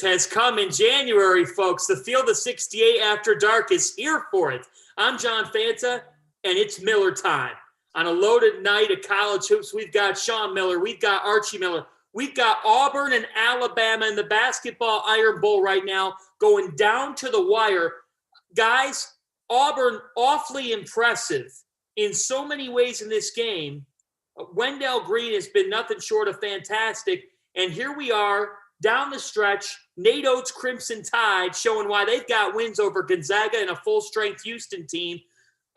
has come in January, folks. The Field of 68 After Dark is here for it. I'm John Fanta, and it's Miller time. On a loaded night of college hoops, we've got Sean Miller, we've got Archie Miller, we've got Auburn and Alabama in the basketball Iron Bowl right now, going down to the wire. Guys, Auburn awfully impressive in so many ways in this game. Wendell Green has been nothing short of fantastic, and here we are down the stretch. Nate Oates' Crimson Tide showing why they've got wins over Gonzaga and a full-strength Houston team.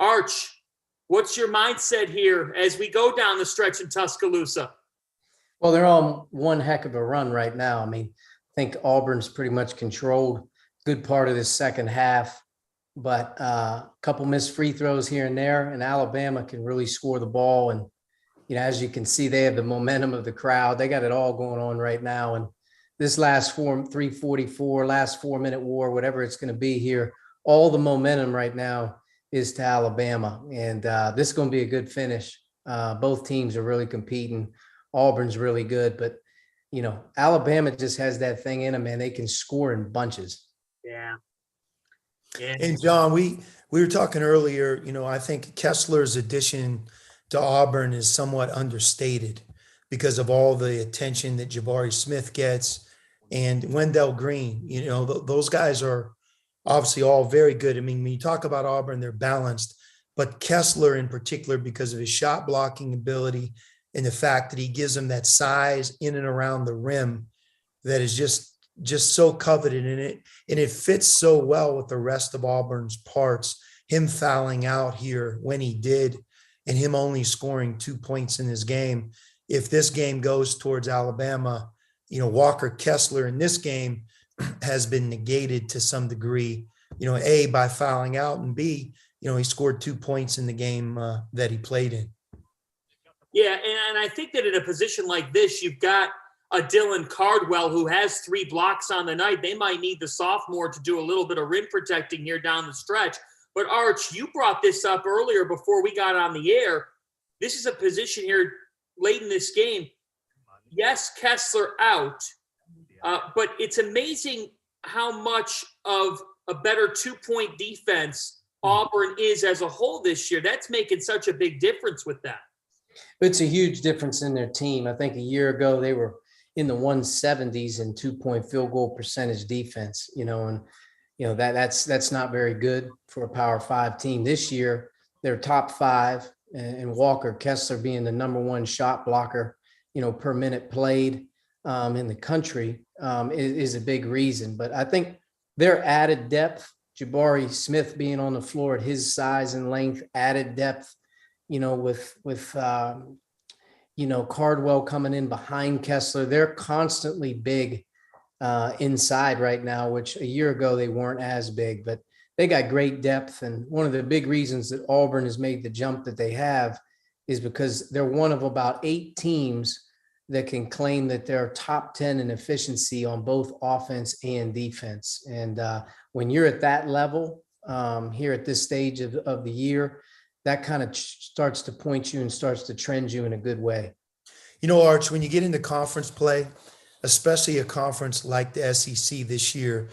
Arch, what's your mindset here as we go down the stretch in Tuscaloosa? Well, they're on one heck of a run right now. I mean, I think Auburn's pretty much controlled a good part of this second half, but a couple missed free throws here and there, and Alabama can really score the ball. And, as you can see, they have the momentum of the crowd. They got it all going on right now. And this last 3:44, last 4-minute war, whatever it's going to be here, all the momentum right now is to Alabama. And this is going to be a good finish. Both teams are really competing. Auburn's really good, but, Alabama just has that thing in them, man. They can score in bunches. Yeah. And John, we were talking earlier, I think Kessler's addition to Auburn is somewhat understated because of all the attention that Jabari Smith gets and Wendell Green. Those guys are obviously all very good. I mean, when you talk about Auburn, they're balanced, but Kessler in particular, because of his shot blocking ability and the fact that he gives them that size in and around the rim that is just so coveted in it. And it fits so well with the rest of Auburn's parts, him fouling out here when he did, and him only scoring 2 points in his game. If this game goes towards Alabama, Walker Kessler in this game has been negated to some degree, A, by fouling out, and B, he scored 2 points in the game that he played in. Yeah, and I think that in a position like this, you've got a Dylan Cardwell who has 3 blocks on the night. They might need the sophomore to do a little bit of rim protecting here down the stretch. But Arch, you brought this up earlier before we got on the air. This is a position here late in this game. Yes, Kessler out, but it's amazing how much of a better 2-point defense Auburn is as a whole this year. That's making such a big difference with that. It's a huge difference in their team. I think a year ago they were in the 170s in 2-point field goal percentage defense, that's not very good for a Power 5 team. This year, they're top 5, and Walker Kessler being the number 1 shot blocker, per minute played in the country is a big reason. But I think their added depth, Jabari Smith being on the floor at his size and length, added depth, with Cardwell coming in behind Kessler. They're constantly big inside right now, which a year ago they weren't as big, but they got great depth. And one of the big reasons that Auburn has made the jump that they have is because they're one of about 8 teams that can claim that they're top 10 in efficiency on both offense and defense. And when you're at that level here at this stage of the year, that kind of starts to point you and starts to trend you in a good way. Arch, when you get into conference play, especially a conference like the SEC this year,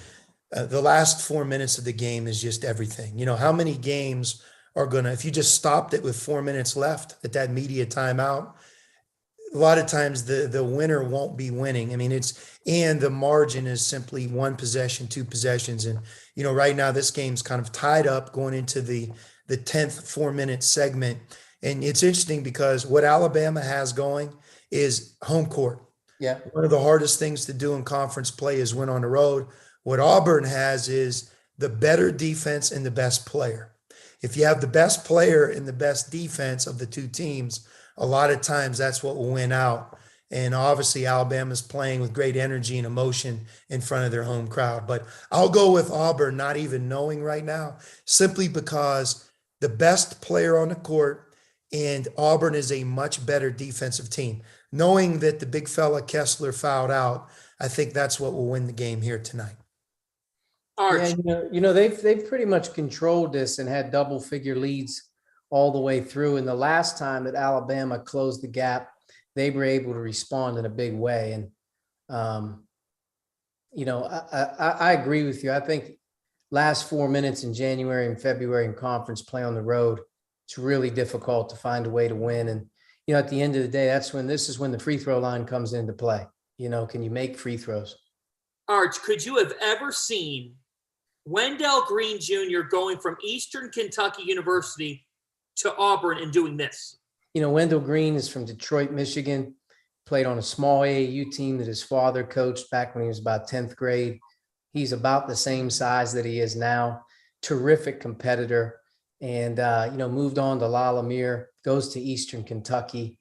the last 4 minutes of the game is just everything. How many games are going to, if you just stopped it with 4 minutes left at that media timeout, a lot of times the winner won't be winning. I mean, and the margin is simply 1 possession, 2 possessions. And, right now this game's kind of tied up going into the 10th 4-minute segment. And it's interesting because what Alabama has going is home court. Yeah. One of the hardest things to do in conference play is win on the road. What Auburn has is the better defense and the best player. If you have the best player and the best defense of the 2 teams, a lot of times that's what will win out. And obviously Alabama's playing with great energy and emotion in front of their home crowd. But I'll go with Auburn not even knowing right now, simply because the best player on the court, and Auburn is a much better defensive team. Knowing that the big fella Kessler fouled out, I think that's what will win the game here tonight. Arch. Yeah, they've pretty much controlled this and had double-figure leads all the way through. And the last time that Alabama closed the gap, they were able to respond in a big way. And I agree with you. I think last 4 minutes in January and February in conference play on the road, it's really difficult to find a way to win. And, at the end of the day, this is when the free throw line comes into play. Can you make free throws? Arch, could you have ever seen Wendell Green Jr. going from Eastern Kentucky University to Auburn and doing this? Wendell Green is from Detroit, Michigan, played on a small AAU team that his father coached back when he was about 10th grade. He's about the same size that he is now. Terrific competitor. And, moved on to Lalamere, goes to Eastern Kentucky.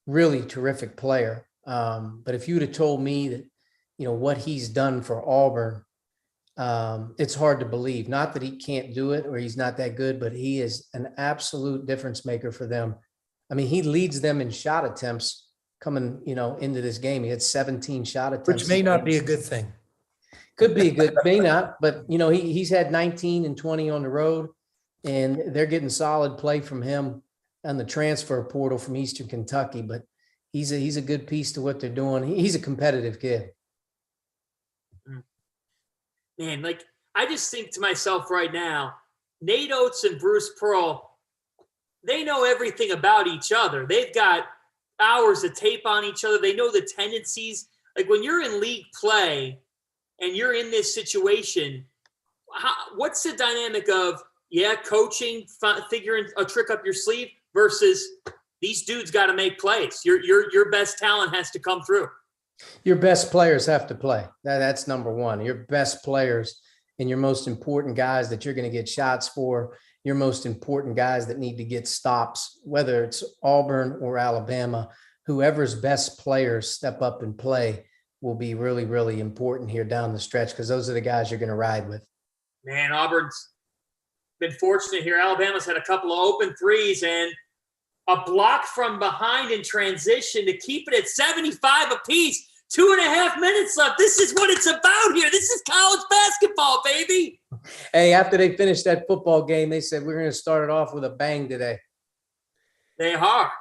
Really terrific player. But if you would have told me that, what he's done for Auburn, it's hard to believe. Not that he can't do it or he's not that good, but he is an absolute difference maker for them. I mean, he leads them in shot attempts coming, into this game. He had 17 shot attempts. Which may not be a good thing. Could be good, may not, but he's had 19 and 20 on the road, and they're getting solid play from him on the transfer portal from Eastern Kentucky. But he's a good piece to what they're doing. He's a competitive kid. Man, I just think to myself right now, Nate Oates and Bruce Pearl, they know everything about each other. They've got hours of tape on each other. They know the tendencies. Like when you're in league play and you're in this situation, what's the dynamic of, coaching, figuring a trick up your sleeve versus these dudes got to make plays. Your best talent has to come through. Your best players have to play. That's number one. Your best players and your most important guys that you're going to get shots for, your most important guys that need to get stops, whether it's Auburn or Alabama, whoever's best players step up and play will be really, really important here down the stretch because those are the guys you're going to ride with. Man, Auburn's been fortunate here. Alabama's had a couple of open threes and a block from behind in transition to keep it at 75 apiece. 2.5 minutes left. This is what it's about here. This is college basketball, baby. Hey, after they finished that football game, they said, we're going to start it off with a bang today. They are.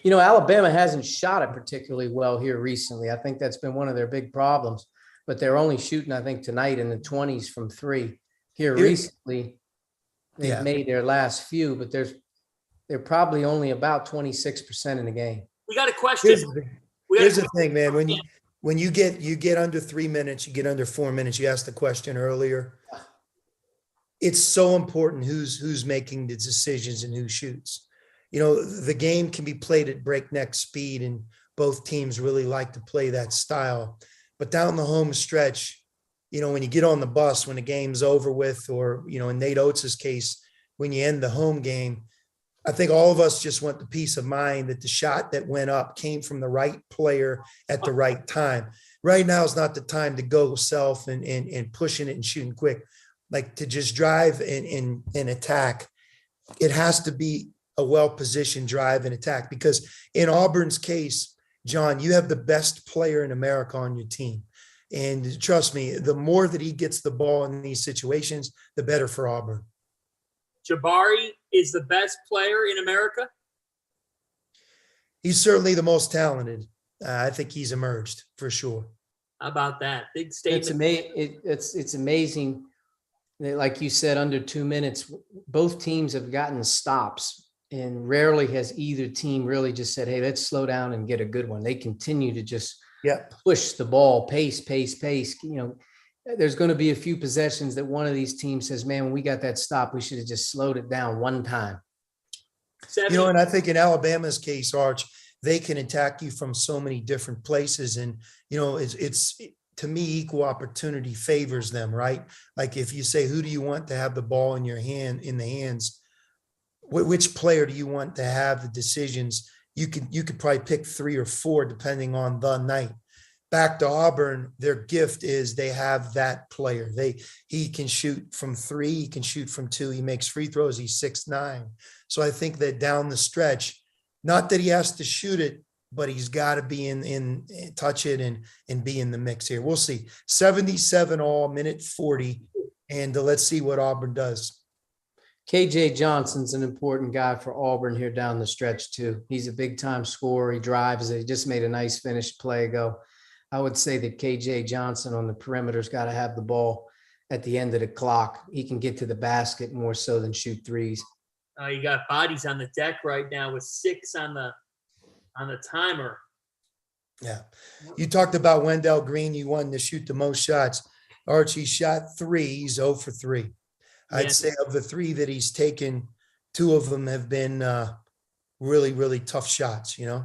Alabama hasn't shot it particularly well here recently. I think that's been one of their big problems. But they're only shooting, I think, tonight in the 20s from three. Here recently, they've made their last few, but they're probably only about 26% in the game. We got a question. Here's the thing, man. When you get under 3 minutes, you get under 4 minutes. You asked the question earlier. It's so important who's making the decisions and who shoots. The game can be played at breakneck speed, and both teams really like to play that style. But down the home stretch, when you get on the bus, when the game's over with, or, in Nate Oates' case, when you end the home game, I think all of us just want the peace of mind that the shot that went up came from the right player at the right time. Right now is not the time to go self and pushing it and shooting quick. Like to just drive and attack. It has to be a well-positioned drive and attack because in Auburn's case, John, you have the best player in America on your team. And trust me, the more that he gets the ball in these situations, the better for Auburn. Jabari is the best player in America? He's certainly the most talented. I think he's emerged for sure. How about that? Big statement. It's amazing. Like you said, under 2 minutes, both teams have gotten stops, and rarely has either team really just said, hey, let's slow down and get a good one. They continue to just push the ball, pace. There's going to be a few possessions that one of these teams says, man, when we got that stop, we should have just slowed it down one time. And I think in Alabama's case, Arch, they can attack you from so many different places. And, it's to me, equal opportunity favors them, right? Like if you say, who do you want to have the ball in the hands? Which player do you want to have the decisions? You could probably pick 3 or 4 depending on the night. Back to Auburn, their gift is they have that player. He can shoot from 3, he can shoot from 2, he makes free throws, he's 6'9". So I think that down the stretch, not that he has to shoot it, but he's got to be in touch it and be in the mix here. We'll see. 77 all, minute 40, and let's see what Auburn does. KJ Johnson's an important guy for Auburn here down the stretch too. He's a big time scorer. He drives it. He just made a nice finished play ago. I would say that KJ Johnson on the perimeter's got to have the ball at the end of the clock. He can get to the basket more so than shoot threes. You got bodies on the deck right now with 6 on the timer. Yeah. You talked about Wendell Green. You wanted to shoot the most shots. Archie shot 3. He's 0 for 3. I'd say of the 3 that he's taken, 2 of them have been really, really tough shots, Yeah.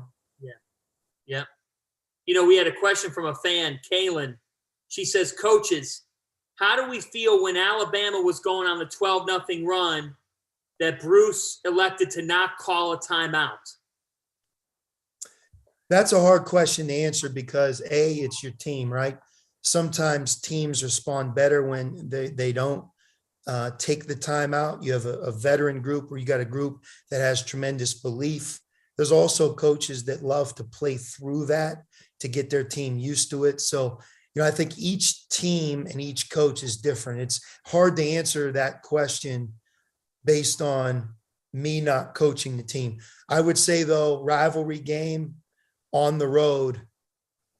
Yeah. We had a question from a fan, Kaylin. She says, coaches, how do we feel when Alabama was going on the 12-0 run that Bruce elected to not call a timeout? That's a hard question to answer because it's your team, right? Sometimes teams respond better when they don't take the timeout. You have a veteran group or you got a group that has tremendous belief. There's also coaches that love to play through that to get their team used to it. So, I think each team and each coach is different. It's hard to answer that question based on me not coaching the team. I would say, though, rivalry game on the road,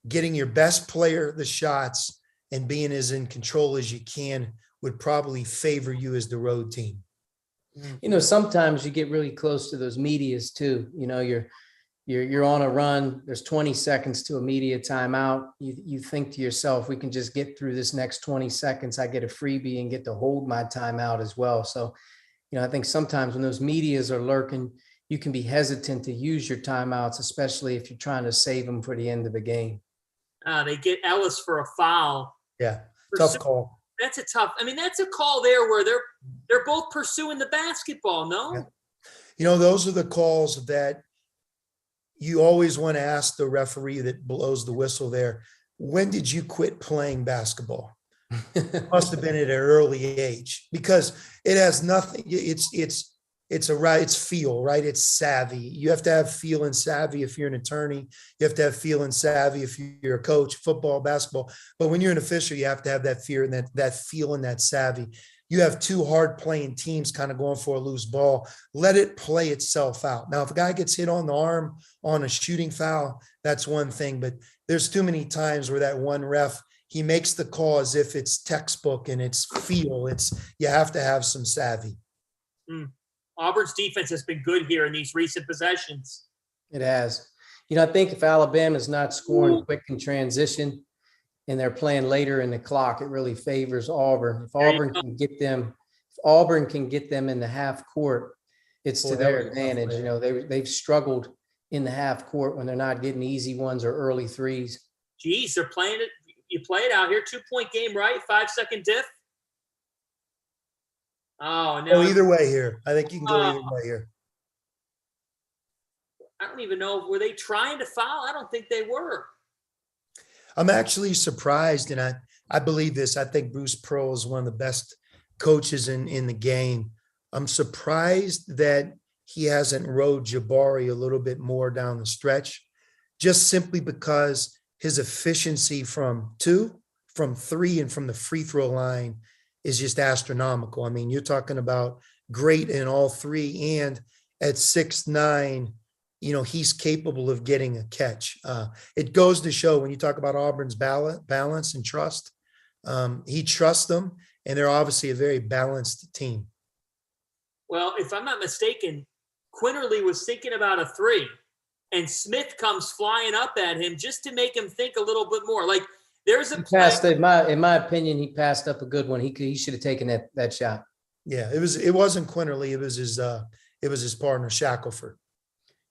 getting your best player the shots and being as in control as you can would probably favor you as the road team. Sometimes you get really close to those medias too. You're on a run. There's 20 seconds to a media timeout. You think to yourself, we can just get through this next 20 seconds. I get a freebie and get to hold my timeout as well. So, I think sometimes when those medias are lurking, you can be hesitant to use your timeouts, especially if you're trying to save them for the end of the game. They get Ellis for a foul. Yeah, tough call. That's a tough. That's a call there where they're both pursuing the basketball. No, those are the calls that you always want to ask the referee that blows the whistle there. When did you quit playing basketball? Must have been at an early age because it has nothing. It's feel, right? It's savvy. You have to have feel and savvy if you're an attorney. You have to have feel and savvy if you're a coach, football, basketball. But when you're an official, you have to have that fear and that feel and that savvy. You have 2 hard playing teams kind of going for a loose ball. Let it play itself out. Now, if a guy gets hit on the arm on a shooting foul, that's one thing. But there's too many times where that one ref, he makes the call as if it's textbook and it's feel. You have to have some savvy. Auburn's defense has been good here in these recent possessions. It has. I think if Alabama's not scoring quick in transition and they're playing later in the clock, it really favors Auburn. If Auburn can get them in the half court, it's to their advantage. They've struggled in the half court when they're not getting easy ones or early threes. Geez, they're playing it. You play it out here, 2-point game, right? 5-second diff. Oh, no. Either way here. I think you can go either way here. I don't even know. Were they trying to foul? I don't think they were. I'm actually surprised, and I believe this. I think Bruce Pearl is one of the best coaches in the game. I'm surprised that he hasn't rode Jabari a little bit more down the stretch, just simply because his efficiency from 2, from 3, and from the free throw line is just astronomical. You're talking about great in all 3, and at 6'9", he's capable of getting a catch. It goes to show when you talk about Auburn's balance and trust, he trusts them, and they're obviously a very balanced team. Well, if I'm not mistaken, Quinterly was thinking about a 3, and Smith comes flying up at him just to make him think a little bit more. Like there's a play. In my opinion, he passed up a good one. He should have taken that shot. Yeah, it wasn't Quinterly. It was his partner Shackelford.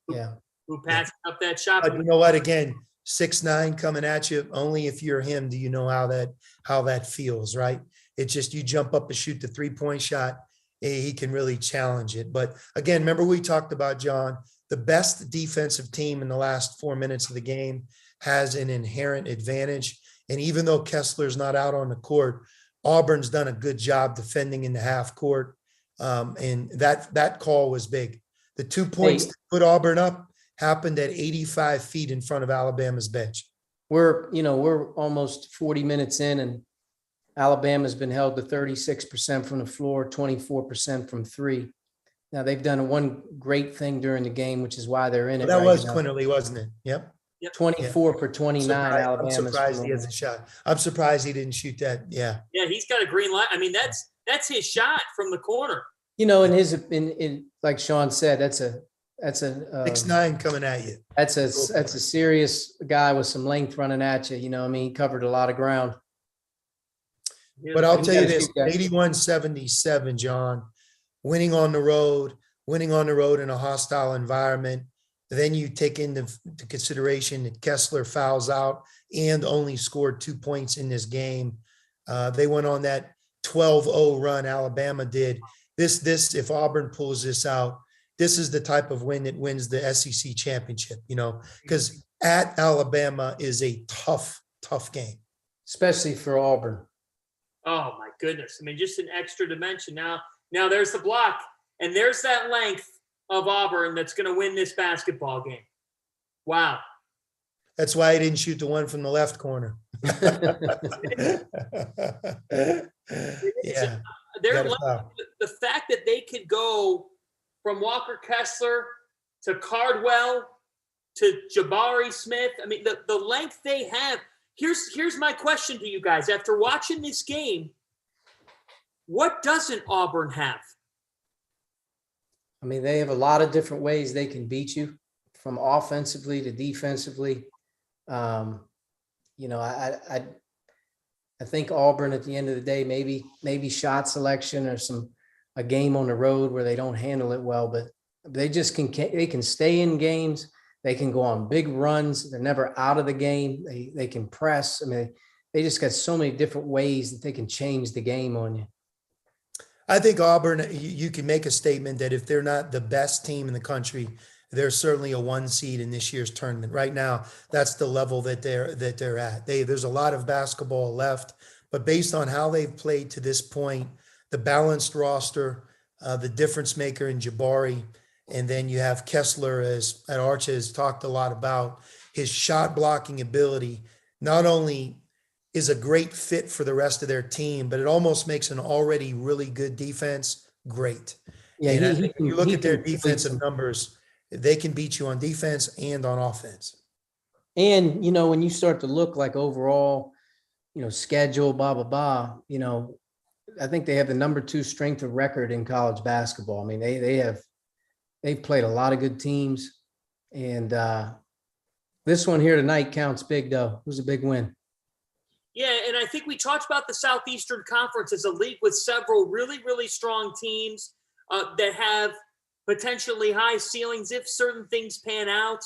Yeah. Who passed up that shot. But you know what? Again, 6'9" coming at you. Only if you're him do you know how that feels, right? It's just you jump up and shoot the 3-point shot. He can really challenge it. But again, remember we talked about, John, the best defensive team in the last 4 minutes of the game has an inherent advantage. And even though Kessler's not out on the court, Auburn's done a good job defending in the half court. And that call was big. The 2 points to put Auburn up happened at 85 feet in front of Alabama's bench. We're almost 40 minutes in, and Alabama's been held to 36% from the floor, 24% from 3. Now they've done one great thing during the game, which is why they're in it. That was Quinterly, wasn't it? Yep. 24 for 29, I'm Alabama's surprised he from hasn't shot. I'm surprised he didn't shoot that. Yeah. Yeah, he's got a green light. I mean, that's his shot from the corner. in his in like Sean said, that's a 6'9" coming at you. that's a serious guy with some length running at you. I mean, he covered a lot of ground. But I'll tell you gotta this, shoot that. 81-77, John, winning on the road in a hostile environment. Then you take into consideration that Kessler fouls out and only scored 2 points in this game. They went on that 12-0 run Alabama did. This, if Auburn pulls this out, this is the type of win that wins the SEC championship, because at Alabama is a tough game. Especially for Auburn. Oh my goodness. I mean, just an extra dimension. Now there's the block, and there's that length of Auburn that's going to win this basketball game. Wow. That's why I didn't shoot the one from the left corner. Yeah. The fact that they could go from Walker Kessler to Cardwell to Jabari Smith. I mean, the length they have. Here's my question to you guys. After watching this game, what doesn't Auburn have? I mean, they have a lot of different ways they can beat you, from offensively to defensively. I think Auburn at the end of the day, maybe shot selection or a game on the road where they don't handle it well, but they just can stay in games. They can go on big runs. They're never out of the game. They can press. I mean, they just got so many different ways that they can change the game on you. I think Auburn, you can make a statement that if they're not the best team in the country, they're certainly a 1 seed in this year's tournament. Right now, that's the level that they're at. There's a lot of basketball left, but based on how they've played to this point, the balanced roster, the difference maker in Jabari, and then you have Kessler, as Archie has talked a lot about, his shot blocking ability not only is a great fit for the rest of their team, but it almost makes an already really good defense great. Yeah, when you look at their defensive numbers, they can beat you on defense and on offense. And, when you start to look like overall, schedule, blah, blah, blah, I think they have the number 2 strength of record in college basketball. I mean, they've played a lot of good teams. And this one here tonight counts big, though. It was a big win. Yeah, and I think we talked about the Southeastern Conference as a league with several really, really strong teams that have potentially high ceilings if certain things pan out.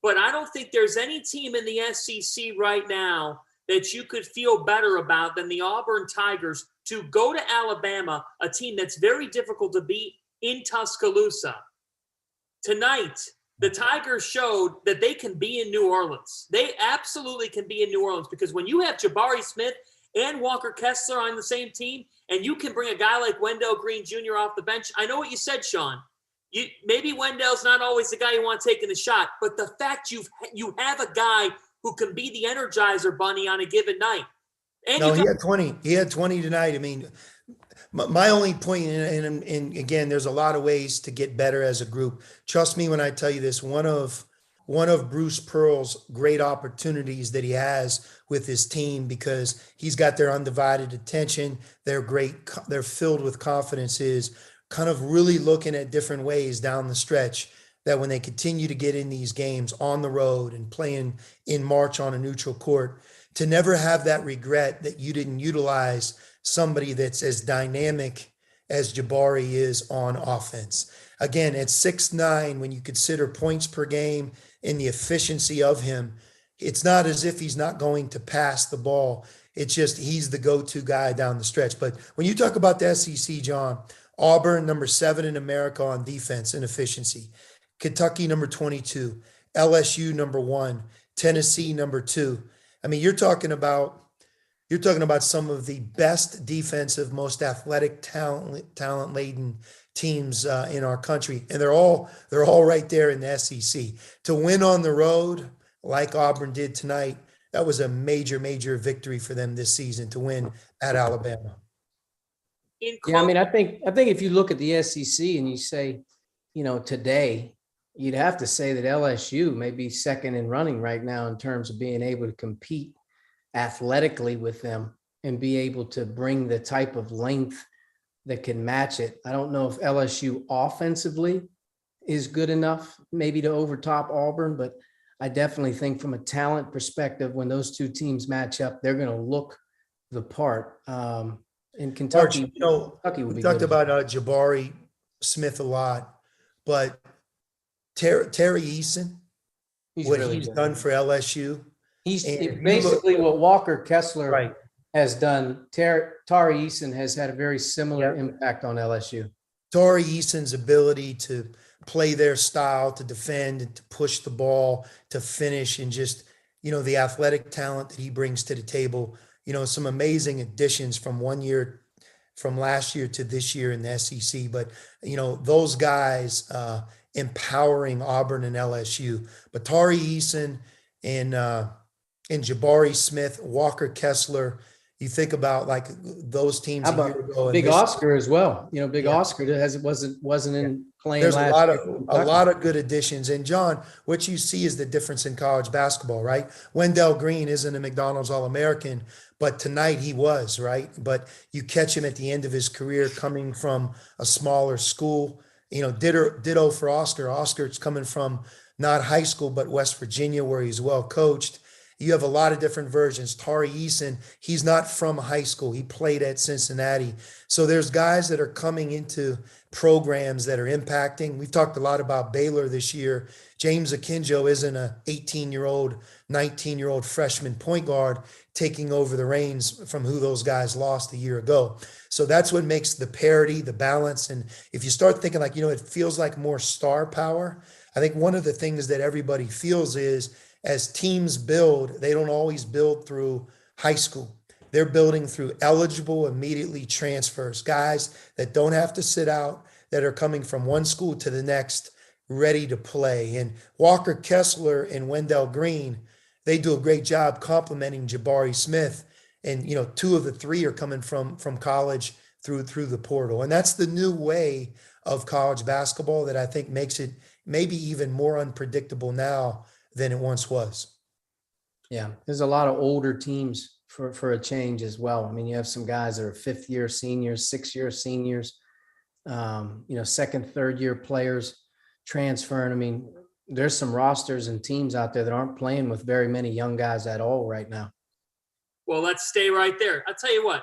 But I don't think there's any team in the SEC right now that you could feel better about than the Auburn Tigers to go to Alabama, a team that's very difficult to beat in Tuscaloosa. Tonight, the Tigers showed that they can be in New Orleans. They absolutely can be in New Orleans, because when you have Jabari Smith and Walker Kessler on the same team, and you can bring a guy like Wendell Green Jr. off the bench, I know what you said, Sean. Maybe Wendell's not always the guy you want taking the shot, but the fact you have a guy who can be the Energizer Bunny on a given night. And he had 20. He had 20 tonight. I mean, my only point, and again, there's a lot of ways to get better as a group. Trust me when I tell you this, one of Bruce Pearl's great opportunities that he has with his team, because he's got their undivided attention, they're filled with confidence, is kind of really looking at different ways down the stretch that when they continue to get in these games on the road and playing in March on a neutral court, to never have that regret that you didn't utilize somebody that's as dynamic as Jabari is on offense. Again, at 6'9", when you consider points per game and the efficiency of him, it's not as if he's not going to pass the ball. It's just he's the go-to guy down the stretch. But when you talk about the SEC, John, Auburn, number 7 in America on defense and efficiency. Kentucky, number 22. LSU, number 1. Tennessee, number 2. I mean, you're talking about some of the best defensive, most athletic, talent-laden teams in our country, and they're all right there in the SEC. To win on the road like Auburn did tonight, that was a major, major victory for them this season, to win at Alabama. Yeah, I mean, I think if you look at the SEC and you say, today, you'd have to say that LSU may be second in running right now in terms of being able to compete athletically with them and be able to bring the type of length that can match it. I don't know if LSU offensively is good enough maybe to overtop Auburn, but I definitely think from a talent perspective, when those two teams match up, they're going to look the part. In Kentucky, Archie, Kentucky would we be talked good. about Jabari Smith a lot, but Terry Eason, He's what really he's good. done for LSU. He's And if you basically look- what Walker Kessler right. has done. Tari Eason has had a very similar Yeah. impact on LSU. Tari Eason's ability to play their style, to defend, and to push the ball, to finish, and just, the athletic talent that he brings to the table, some amazing additions from last year to this year in the SEC. But, those guys empowering Auburn and LSU. But Tari Eason and Jabari Smith, Walker Kessler, you think about like those teams How a year about ago. and Big this- Oscar as well? Big Yeah. Oscar wasn't in playing There's last year for a Kentucky. lot of good additions. And John, what you see is the difference in college basketball, right? Wendell Green isn't a McDonald's All-American, but tonight he was, right? But you catch him at the end of his career coming from a smaller school. Ditto for Oscar. Oscar's coming from not high school, but West Virginia, where he's well coached. You have a lot of different versions. Tari Eason, he's not from high school. He played at Cincinnati. So there's guys that are coming into programs that are impacting. We've talked a lot about Baylor this year. James Akinjo isn't a 18-year-old, 19-year-old freshman point guard taking over the reins from who those guys lost a year ago. So that's what makes the parity, the balance. And if you start thinking like, it feels like more star power. I think one of the things that everybody feels is as teams build, they don't always build through high school. They're building through eligible, immediately transfers, guys that don't have to sit out, that are coming from one school to the next, ready to play. And Walker Kessler and Wendell Green, they do a great job complementing Jabari Smith. And, two of the three are coming from college through the portal. And that's the new way of college basketball that I think makes it maybe even more unpredictable now than it once was. Yeah, there's a lot of older teams for a change as well. I mean, you have some guys that are fifth-year seniors, sixth-year seniors, second, third-year players transferring. I mean, there's some rosters and teams out there that aren't playing with very many young guys at all right now. Well, let's stay right there. I'll tell you what,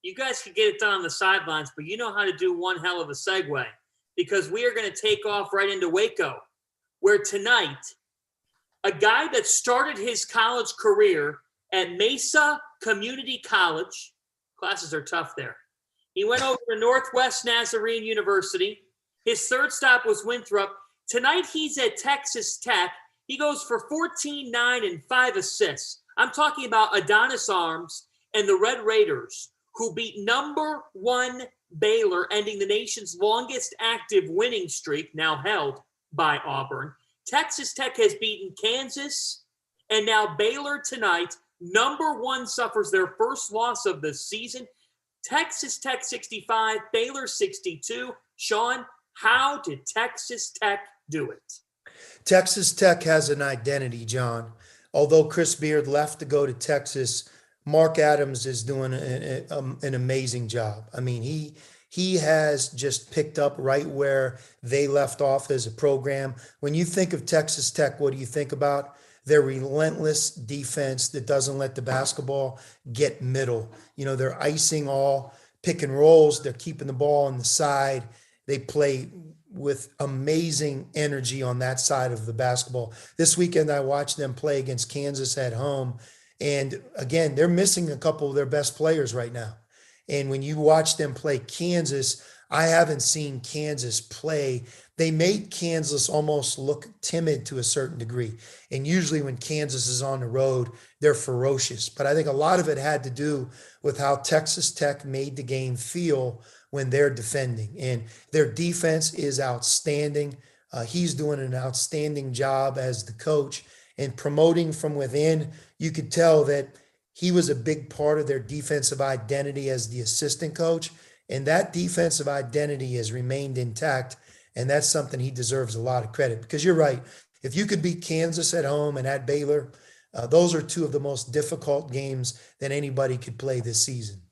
you guys can get it done on the sidelines, but you know how to do one hell of a segue, because we are going to take off right into Waco, where tonight, a guy that started his college career at Mesa Community College, classes are tough there. He went over to Northwest Nazarene University. His third stop was Winthrop. Tonight he's at Texas Tech. He goes for 14, 9, and 5 assists. I'm talking about Adonis Arms and the Red Raiders, who beat number 1 Baylor, ending the nation's longest active winning streak, now held by Auburn. Texas Tech has beaten Kansas, and now Baylor tonight. Number 1 suffers their first loss of the season. Texas Tech 65, Baylor 62. Sean, how did Texas Tech do it? Texas Tech has an identity, John. Although Chris Beard left to go to Texas, Mark Adams is doing an amazing job. I mean, he has just picked up right where they left off as a program. When you think of Texas Tech, what do you think about? Their relentless defense that doesn't let the basketball get middle. They're icing all pick and rolls. They're keeping the ball on the side. They play with amazing energy on that side of the basketball. This weekend, I watched them play against Kansas at home. And again, they're missing a couple of their best players right now. And when you watch them play Kansas, I haven't seen Kansas play. They made Kansas almost look timid to a certain degree. And usually when Kansas is on the road, they're ferocious. But I think a lot of it had to do with how Texas Tech made the game feel when they're defending. And their defense is outstanding. He's doing an outstanding job as the coach and promoting from within. You could tell that he was a big part of their defensive identity as the assistant coach. And that defensive identity has remained intact And that's something he deserves a lot of credit, because you're right. If you could beat Kansas at home and at Baylor, those are two of the most difficult games that anybody could play this season.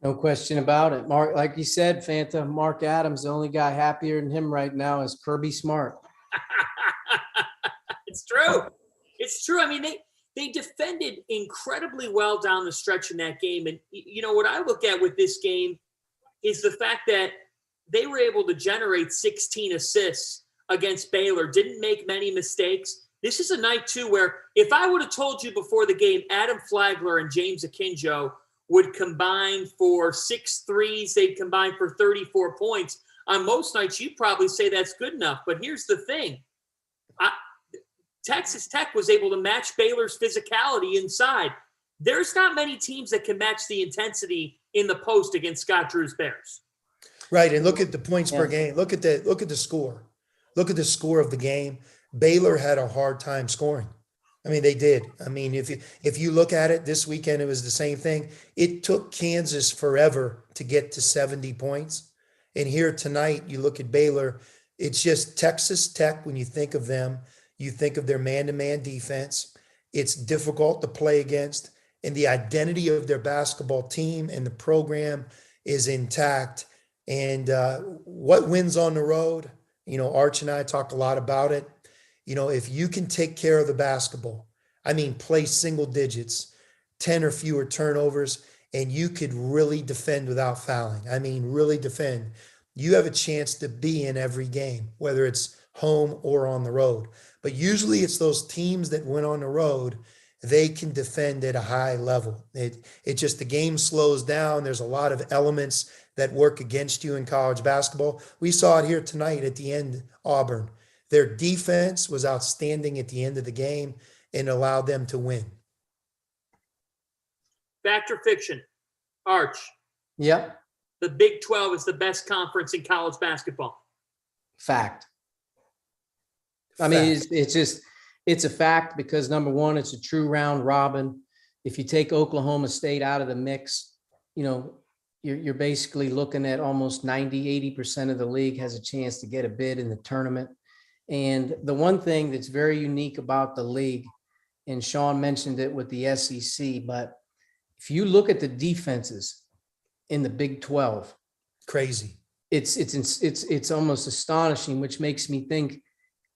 No question about it. Mark, like you said, Fanta, Mark Adams, the only guy happier than him right now is Kirby Smart. It's true. It's true. I mean, they defended incredibly well down the stretch in that game. And, what I look at with this game is the fact that they were able to generate 16 assists against Baylor, didn't make many mistakes. This is a night, too, where if I would have told you before the game, Adam Flagler and James Akinjo would combine for 6 threes, they'd combine for 34 points. On most nights, you'd probably say that's good enough. But here's the thing. Texas Tech was able to match Baylor's physicality inside. There's not many teams that can match the intensity in the post against Scott Drew's Bears. Right, and look at the points per game. Look at the score. Look at the score of the game. Baylor had a hard time scoring. I mean, they did. I mean, if you look at it this weekend, it was the same thing. It took Kansas forever to get to 70 points. And here tonight, you look at Baylor, it's just Texas Tech. When you think of them, you think of their man-to-man defense. It's difficult to play against. And the identity of their basketball team and the program is intact. And what wins on the road? Arch and I talk a lot about it. If you can take care of the basketball, I mean, play single digits, 10 or fewer turnovers, and you could really defend without fouling. I mean, really defend. You have a chance to be in every game, whether it's home or on the road. But usually it's those teams that went on the road, they can defend at a high level. It just, the game slows down. There's a lot of elements that work against you in college basketball. We saw it here tonight at the end, Auburn. Their defense was outstanding at the end of the game and allowed them to win. Fact or fiction? Arch. Yep. The Big 12 is the best conference in college basketball. Fact. I mean, it's a fact because, number one, it's a true round robin. If you take Oklahoma State out of the mix, you're basically looking at almost 90-80% of the league has a chance to get a bid in the tournament. And the one thing that's very unique about the league, and Sean mentioned it with the SEC, but if you look at the defenses in the Big 12, crazy. It's almost astonishing, which makes me think,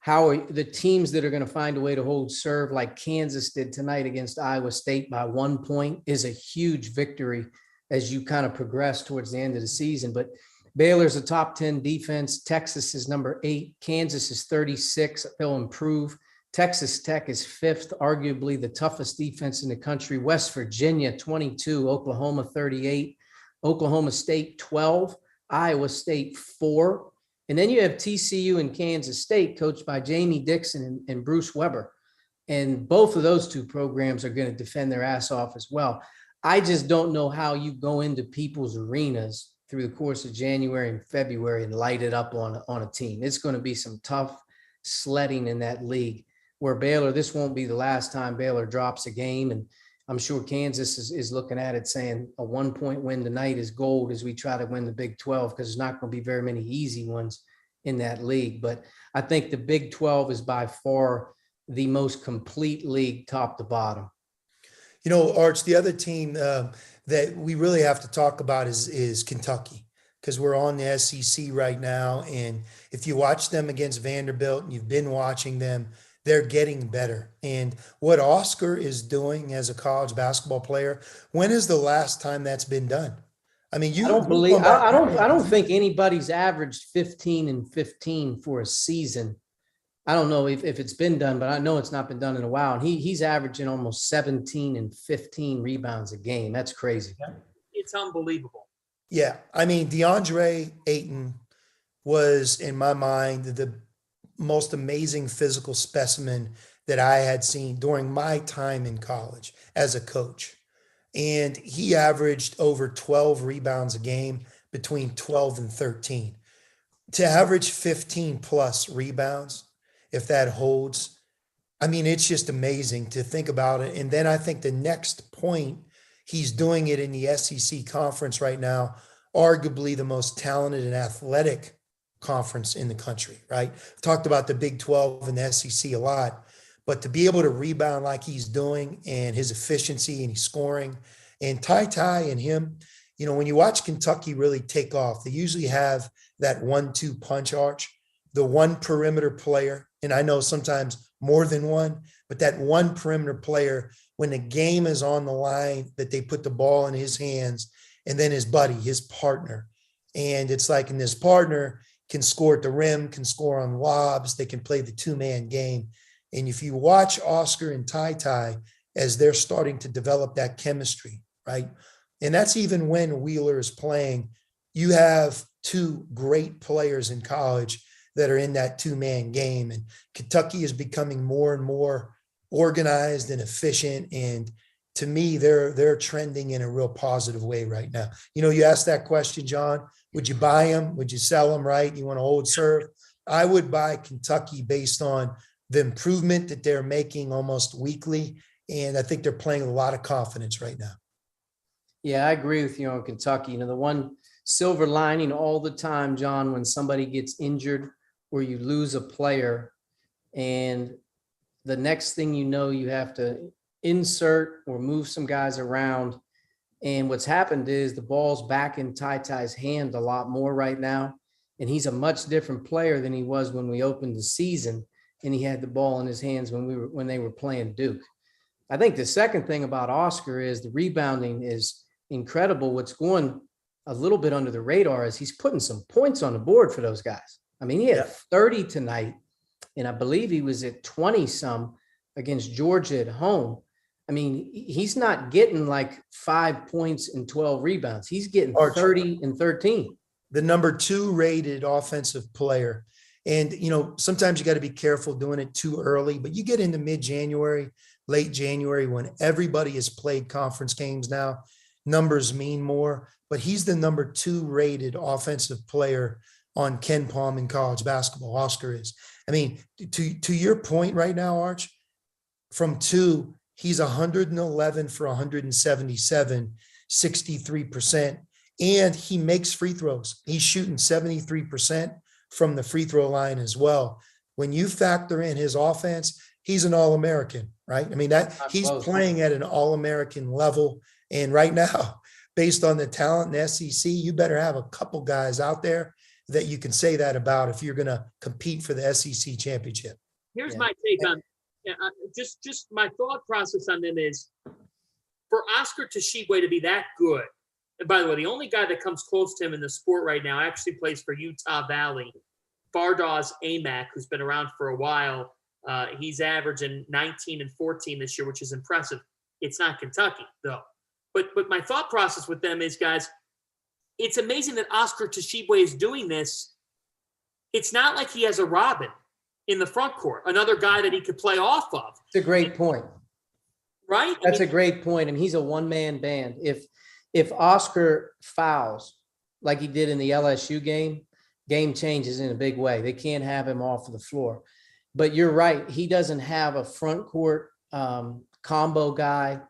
how are the teams that are going to find a way to hold serve like Kansas did tonight against Iowa State by 1 point is a huge victory as you kind of progress towards the end of the season. But Baylor's a top 10 defense. Texas is number 8. Kansas is 36. They'll improve. Texas Tech is 5th, arguably the toughest defense in the country. West Virginia, 22. Oklahoma, 38. Oklahoma State, 12. Iowa State, 4. And then you have TCU and Kansas State, coached by Jamie Dixon and Bruce Weber. And both of those two programs are going to defend their ass off as well. I just don't know how you go into people's arenas through the course of January and February and light it up on a team. It's going to be some tough sledding in that league, where Baylor, this won't be the last time Baylor drops a game. And I'm sure Kansas is looking at it saying a 1 point win tonight is gold as we try to win the Big 12, because there's not going to be very many easy ones in that league. But I think the Big 12 is by far the most complete league, top to bottom. Arch, the other team that we really have to talk about is Kentucky, because we're on the SEC right now. And if you watch them against Vanderbilt, and you've been watching them, they're getting better. And what Oscar is doing as a college basketball player, when is the last time that's been done? I mean, I don't think anybody's averaged 15 and 15 for a season. I don't know if it's been done, but I know it's not been done in a while. And he's averaging almost 17 and 15 rebounds a game. That's crazy. It's unbelievable. Yeah. I mean, DeAndre Ayton was, in my mind, the most amazing physical specimen that I had seen during my time in college as a coach. And he averaged over 12 rebounds a game, between 12 and 13. To average 15 plus rebounds, if that holds, I mean, it's just amazing to think about it. And then I think the next point, he's doing it in the SEC conference right now, arguably the most talented and athletic conference in the country, right? Talked about the Big 12 and the SEC a lot, but to be able to rebound like he's doing and his efficiency and he's scoring and TyTy and him, you know, when you watch Kentucky really take off, they usually have that 1-2 punch, Arch, the one perimeter player. And I know sometimes more than one, but that one perimeter player, when the game is on the line, that they put the ball in his hands, and then his buddy, his partner. And it's like, and this partner can score at the rim, can score on lobs, they can play the two-man game. And if you watch Oscar and TyTy as they're starting to develop that chemistry, right? And that's even when Wheeler is playing, you have two great players in college that are in that two-man game. And Kentucky is becoming more and more organized and efficient. And to me, they're trending in a real positive way right now. You know, you asked that question, John, would you buy them? Would you sell them, right? You want to hold serve? I would buy Kentucky based on the improvement that they're making almost weekly. And I think they're playing with a lot of confidence right now. Yeah, I agree with you on Kentucky. You know, the one silver lining all the time, John, when somebody gets injured or you lose a player and the next thing you know, you have to insert or move some guys around. And what's happened is the ball's back in TyTy's hand a lot more right now. And he's a much different player than he was when we opened the season and he had the ball in his hands when they were playing Duke. I think the second thing about Oscar is the rebounding is incredible. What's going a little bit under the radar is he's putting some points on the board for those guys. I mean, he had 30 tonight, and I believe he was at 20 some against Georgia at home. I mean, he's not getting like 5 points and 12 rebounds. He's getting 30 and 13. The number 2 rated offensive player. And, you know, sometimes you got to be careful doing it too early, but you get into mid-January, late January, when everybody has played conference games now, numbers mean more, but he's the number 2 rated offensive player on Ken Palm in college basketball. Oscar is. I mean, to your point right now, Arch, from 2, he's 111 for 177, 63%. And he makes free throws. He's shooting 73% from the free throw line as well. When you factor in his offense, he's an All-American, right? I mean, that he's playing at an All-American level. And right now, based on the talent in the SEC, you better have a couple guys out there that you can say that about if you're going to compete for the SEC championship. Here's my take on just my thought process on them is for Oscar Tshiebwe to be that good. And by the way, the only guy that comes close to him in the sport right now actually plays for Utah Valley, Fardaws Amac, who's been around for a while. He's averaging 19 and 14 this year, which is impressive. It's not Kentucky, though. But my thought process with them is, guys, it's amazing that Oscar Tshiebwe is doing this. It's not like he has a Robin in the front court, another guy that he could play off of. It's a great point. Right? That's a great point. And he's a one-man band. If Oscar fouls like he did in the LSU game changes in a big way. They can't have him off of the floor. But you're right. He doesn't have a front court combo guy,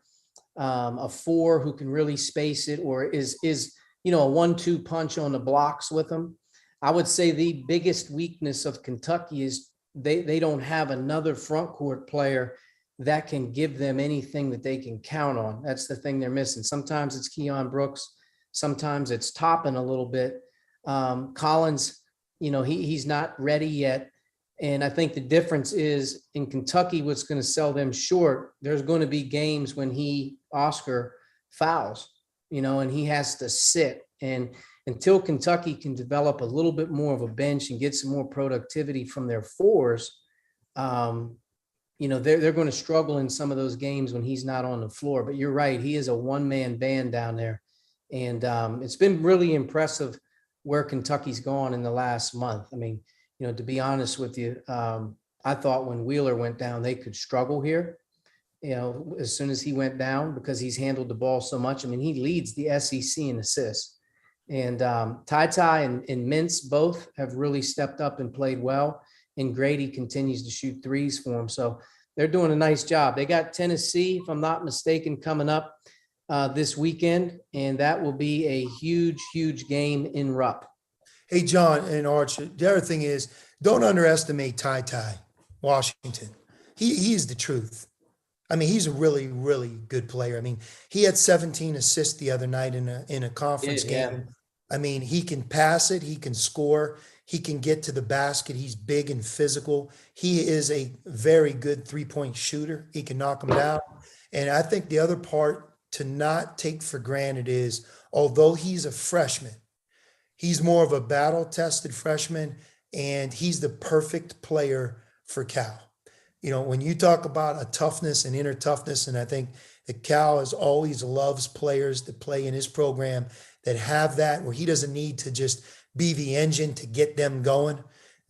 a 4 who can really space it or is a 1-2 punch on the blocks with him. I would say the biggest weakness of Kentucky is they don't have another front court player that can give them anything that they can count on. That's the thing they're missing. Sometimes it's Keon Brooks. Sometimes it's Toppin a little bit. Collins, he's not ready yet. And I think the difference is in Kentucky, what's going to sell them short, there's going to be games when Oscar fouls, and he has to sit. And until Kentucky can develop a little bit more of a bench and get some more productivity from their 4s, they're going to struggle in some of those games when he's not on the floor. But you're right. He is a one-man band down there. And it's been really impressive where Kentucky's gone in the last month. I mean, to be honest with you, I thought when Wheeler went down, they could struggle here, as soon as he went down because he's handled the ball so much. I mean, he leads the SEC in assists. And TyTy and Mintz both have really stepped up and played well. And Grady continues to shoot 3s for him. So they're doing a nice job. They got Tennessee, if I'm not mistaken, coming up this weekend. And that will be a huge, huge game in Rupp. Hey, John and Archie, the other thing is, don't underestimate TyTy Washington. He is the truth. I mean, he's a really, really good player. I mean, he had 17 assists the other night in a conference game. I mean, he can pass it, he can score, he can get to the basket. He's big and physical. He is a very good three-point shooter. He can knock them down. And I think the other part to not take for granted is, although he's a freshman, he's more of a battle-tested freshman, and he's the perfect player for Cal. You know, when you talk about a toughness and inner toughness, and I think that Cal always loves players that play in his program that have that, where he doesn't need to just be the engine to get them going.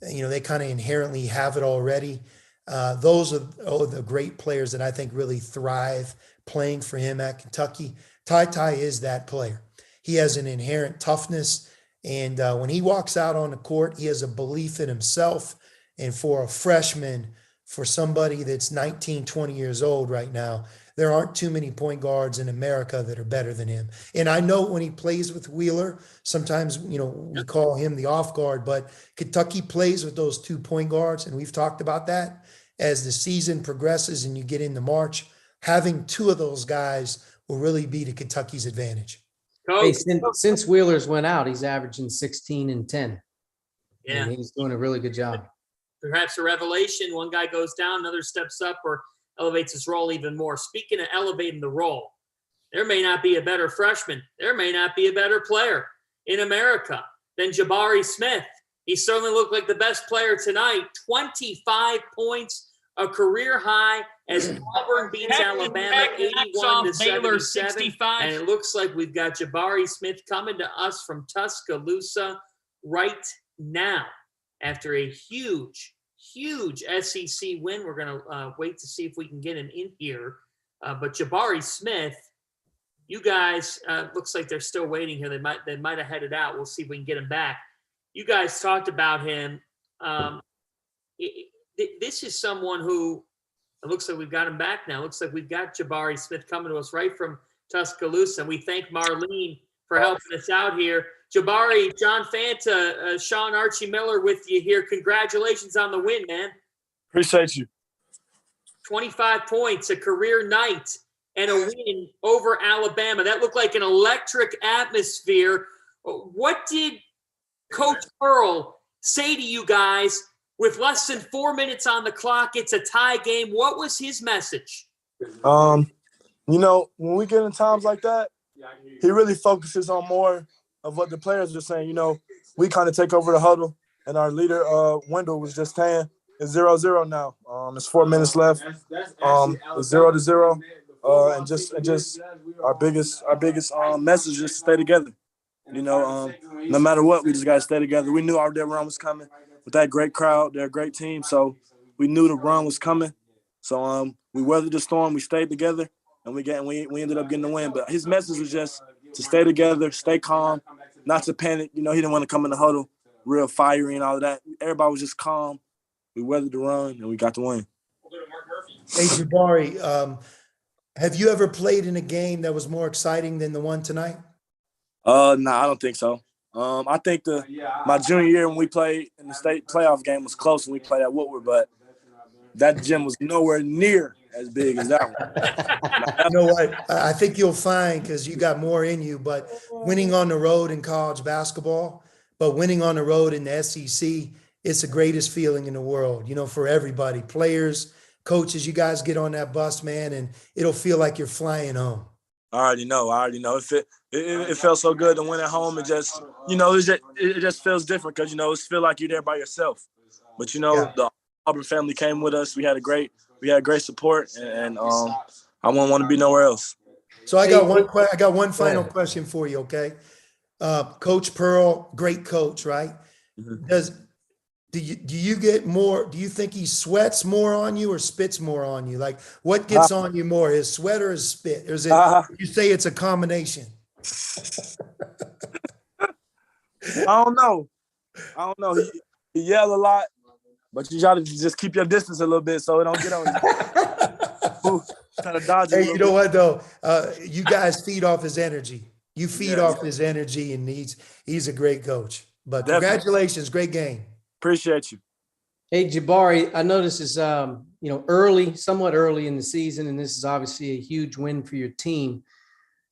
You know, they kind of inherently have it already. Those are the great players that I think really thrive playing for him at Kentucky. TyTy is that player. He has an inherent toughness, and when he walks out on the court, he has a belief in himself. And for a freshman, for somebody that's 19, 20 years old right now, there aren't too many point guards in America that are better than him. And I know when he plays with Wheeler, sometimes, you know, we call him the off guard, but Kentucky plays with those 2 point guards. And we've talked about that as the season progresses and you get into March, having 2 of those guys will really be to Kentucky's advantage. Hey, since Wheeler's went out, he's averaging 16 and 10. Yeah. And he's doing a really good job. Perhaps a revelation. One guy goes down, another steps up or elevates his role even more. Speaking of elevating the role, there may not be a better freshman. There may not be a better player in America than Jabari Smith. He certainly looked like the best player tonight. 25 points, a career high, as Auburn beats Alabama 81-77. And it looks like we've got Jabari Smith coming to us from Tuscaloosa right now after a huge SEC win. We're going to wait to see if we can get him in here. But Jabari Smith, you guys, looks like they're still waiting here. They might have headed out. We'll see if we can get him back. You guys talked about him. This is someone who, it looks like we've got him back now. It looks like we've got Jabari Smith coming to us right from Tuscaloosa. And we thank Marlene for helping us out here. Jabari, John Fanta, Sean, Archie Miller with you here. Congratulations on the win, man. Appreciate you. 25 points, a career night, and a win over Alabama. That looked like an electric atmosphere. What did Coach Pearl say to you guys with less than 4 minutes on the clock? It's a tie game. What was his message? You know, when we get in times like that, he really focuses on more of what the players are saying. You know, we kind of take over the huddle, and our leader, Wendell, was just saying it's 0-0 now. It's 4 minutes left. It's 0-0. And just our biggest message is to stay together. You know, no matter what, we just got to stay together. We knew their run was coming with that great crowd. They're a great team, so we knew the run was coming. So we weathered the storm. We stayed together, and we ended up getting the win. But his message was just to stay together, stay calm, not to panic. You know, he didn't want to come in the huddle real fiery and all of that. Everybody was just calm. We weathered the run, and we got the win. Hey, Jabari, have you ever played in a game that was more exciting than the one tonight? No, I don't think so. I think my junior year when we played in the state playoff game was close when we played at Woodward, but that gym was nowhere near as big as that one. You know what? I think you'll find, because you got more in you, but winning on the road in college basketball, but winning on the road in the SEC, it's the greatest feeling in the world, you know, for everybody. Players, coaches, you guys get on that bus, man, and it'll feel like you're flying home. I already know. It felt so good to win at home. It just, you know, it just feels different because, you know, it feels like you're there by yourself. But, you know, the Auburn family came with us. We had great support, and I wouldn't want to be nowhere else. So I got one final question for you, okay? Coach Pearl, great coach, right? Mm-hmm. Do you get more? Do you think he sweats more on you or spits more on you? Like, what gets on you more, his sweat or his spit? Or is it you say it's a combination? I don't know. He yell a lot, but you try to just keep your distance a little bit so it don't get on you. Trying to dodge it. Hey, you know what though? You guys feed off his energy. You feed off his energy, and he's a great coach. But Definitely. congratulations, great game. Appreciate you. Hey, Jabari, I know this is, early, somewhat early in the season, and this is obviously a huge win for your team.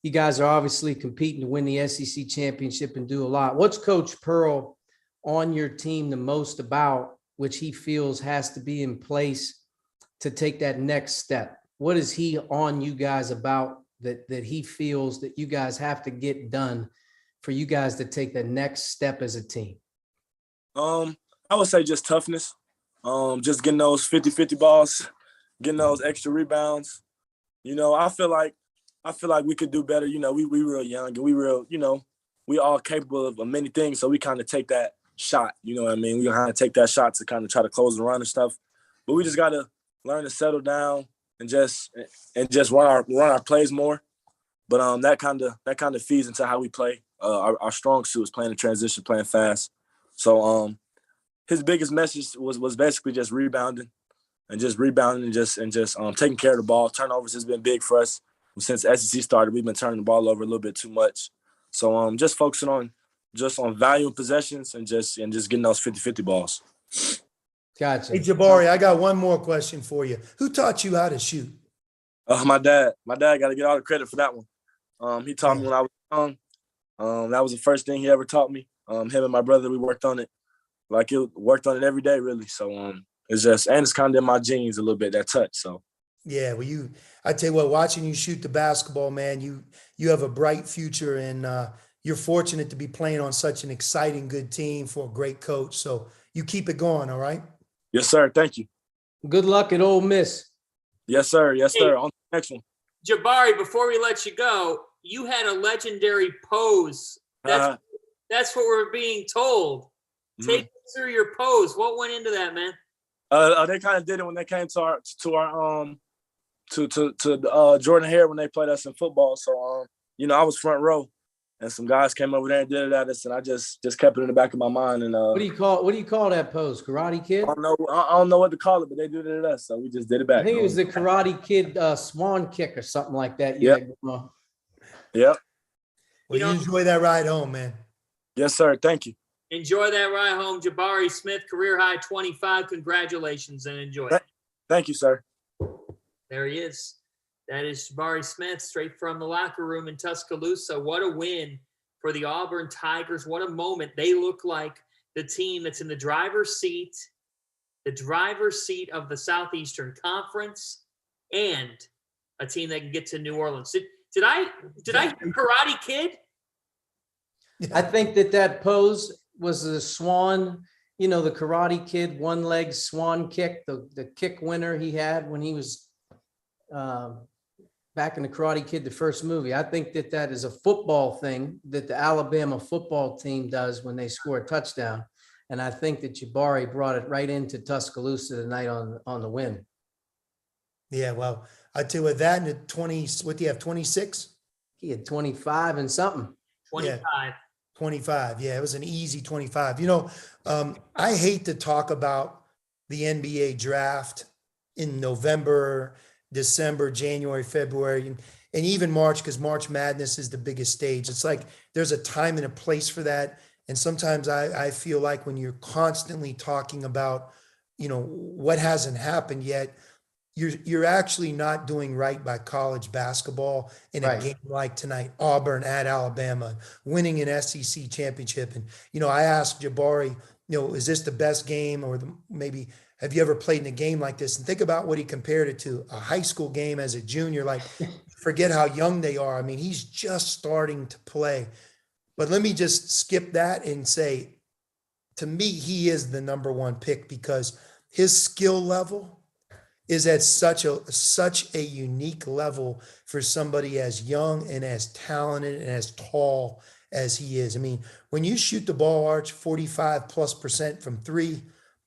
You guys are obviously competing to win the SEC championship and do a lot. What's Coach Pearl on your team the most about, which he feels has to be in place to take that next step? What is he on you guys about that he feels that you guys have to get done for you guys to take the next step as a team? I would say just toughness. Just getting those 50-50 balls, getting those extra rebounds. I feel like we could do better. We real young and we real, we all capable of many things. So we kind of take that shot, you know what I mean? We kind of take that shot to kind of try to close the run and stuff. But we just got to learn to settle down and just run our plays more. But that kind of feeds into how we play. Our strong suit is playing the transition, playing fast. So his biggest message was basically just rebounding and just taking care of the ball. Turnovers has been big for us since SEC started. We've been turning the ball over a little bit too much. So just focusing on value and possessions and just getting those 50-50 balls. Gotcha. Hey, Jabari, I got one more question for you. Who taught you how to shoot? My dad. My dad got to get all the credit for that one. He taught me when I was young. That was the first thing he ever taught me. Him and my brother, we worked on it. Worked on it every day, really. So it's kind of in my genes a little bit, that touch. So yeah, well, I tell you what, watching you shoot the basketball, man, you have a bright future, and you're fortunate to be playing on such an exciting, good team for a great coach. So you keep it going, all right? Yes, sir. Thank you. Good luck at Ole Miss. Yes, sir. Yes, sir. Hey, on to the next one. Jabari, before we let you go, you had a legendary pose. That's what we're being told. Take us through your pose. What went into that, man? They kind of did it when they came to our Jordan Hare when they played us in football. So I was front row, and some guys came over there and did it at us, and I just kept it in the back of my mind. And what do you call that pose? Karate Kid? I don't know what to call it, but they did it at us, so we just did it back. I think it was the Karate Kid swan kick or something like that. Yep. Yep. Well, you enjoy that ride home, man. Yes, sir. Thank you. Enjoy that ride home. Jabari Smith, career high 25. Congratulations and enjoy it. Thank you, sir. There he is. That is Jabari Smith, straight from the locker room in Tuscaloosa. What a win for the Auburn Tigers. What a moment. They look like the team that's in the driver's seat of the Southeastern Conference, and a team that can get to New Orleans. Did I hear Karate Kid? I think that pose was the swan, the Karate Kid one-leg swan kick, the kick winner he had when he was back in the Karate Kid, the first movie. I think that is a football thing that the Alabama football team does when they score a touchdown. And I think that Jabari brought it right into Tuscaloosa tonight on the win. Yeah, well, I tell you what, that and the 20, what do you have, 26? He had 25 and something. 25. Yeah. 25. Yeah, it was an easy 25. I hate to talk about the NBA draft in November, December, January, February, and even March, because March Madness is the biggest stage. It's like there's a time and a place for that. And sometimes I feel like when you're constantly talking about, what hasn't happened yet, you're actually not doing right by college basketball in a game like tonight, Auburn at Alabama, winning an SEC championship. And, I asked Jabari, is this the best game, or maybe have you ever played in a game like this? And think about what he compared it to, a high school game as a junior. Like, forget how young they are. I mean, he's just starting to play. But let me just skip that and say, to me, he is the number one pick because his skill level is at such a unique level for somebody as young and as talented and as tall as he is. I mean, when you shoot the ball, Arch, 45+% from 3,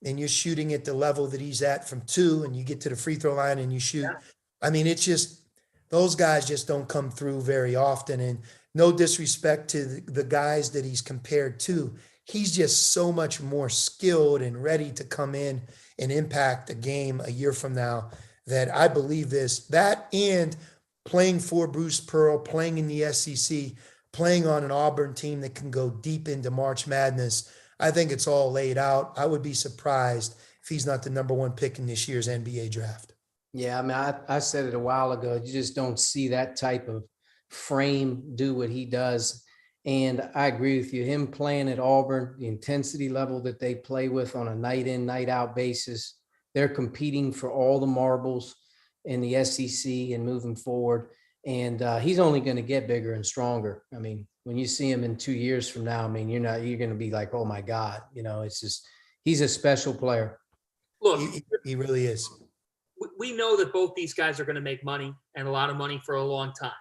and you're shooting at the level that he's at from 2, and you get to the free throw line and you shoot. Yeah. I mean, it's just, those guys just don't come through very often. And no disrespect to the guys that he's compared to. He's just so much more skilled and ready to come in and impact a game a year from now that I believe this. That and playing for Bruce Pearl, playing in the SEC, playing on an Auburn team that can go deep into March Madness. I think it's all laid out. I would be surprised if he's not the number one pick in this year's NBA draft. Yeah, I mean, I said it a while ago. You just don't see that type of frame do what he does. And I agree with you. Him playing at Auburn, the intensity level that they play with on a night in, night out basis, they're competing for all the marbles in the SEC and moving forward. And he's only going to get bigger and stronger. I mean, when you see him in 2 years from now, I mean, you're going to be like, oh my God, it's just, he's a special player. Look, he really is. We know that both these guys are going to make money and a lot of money for a long time.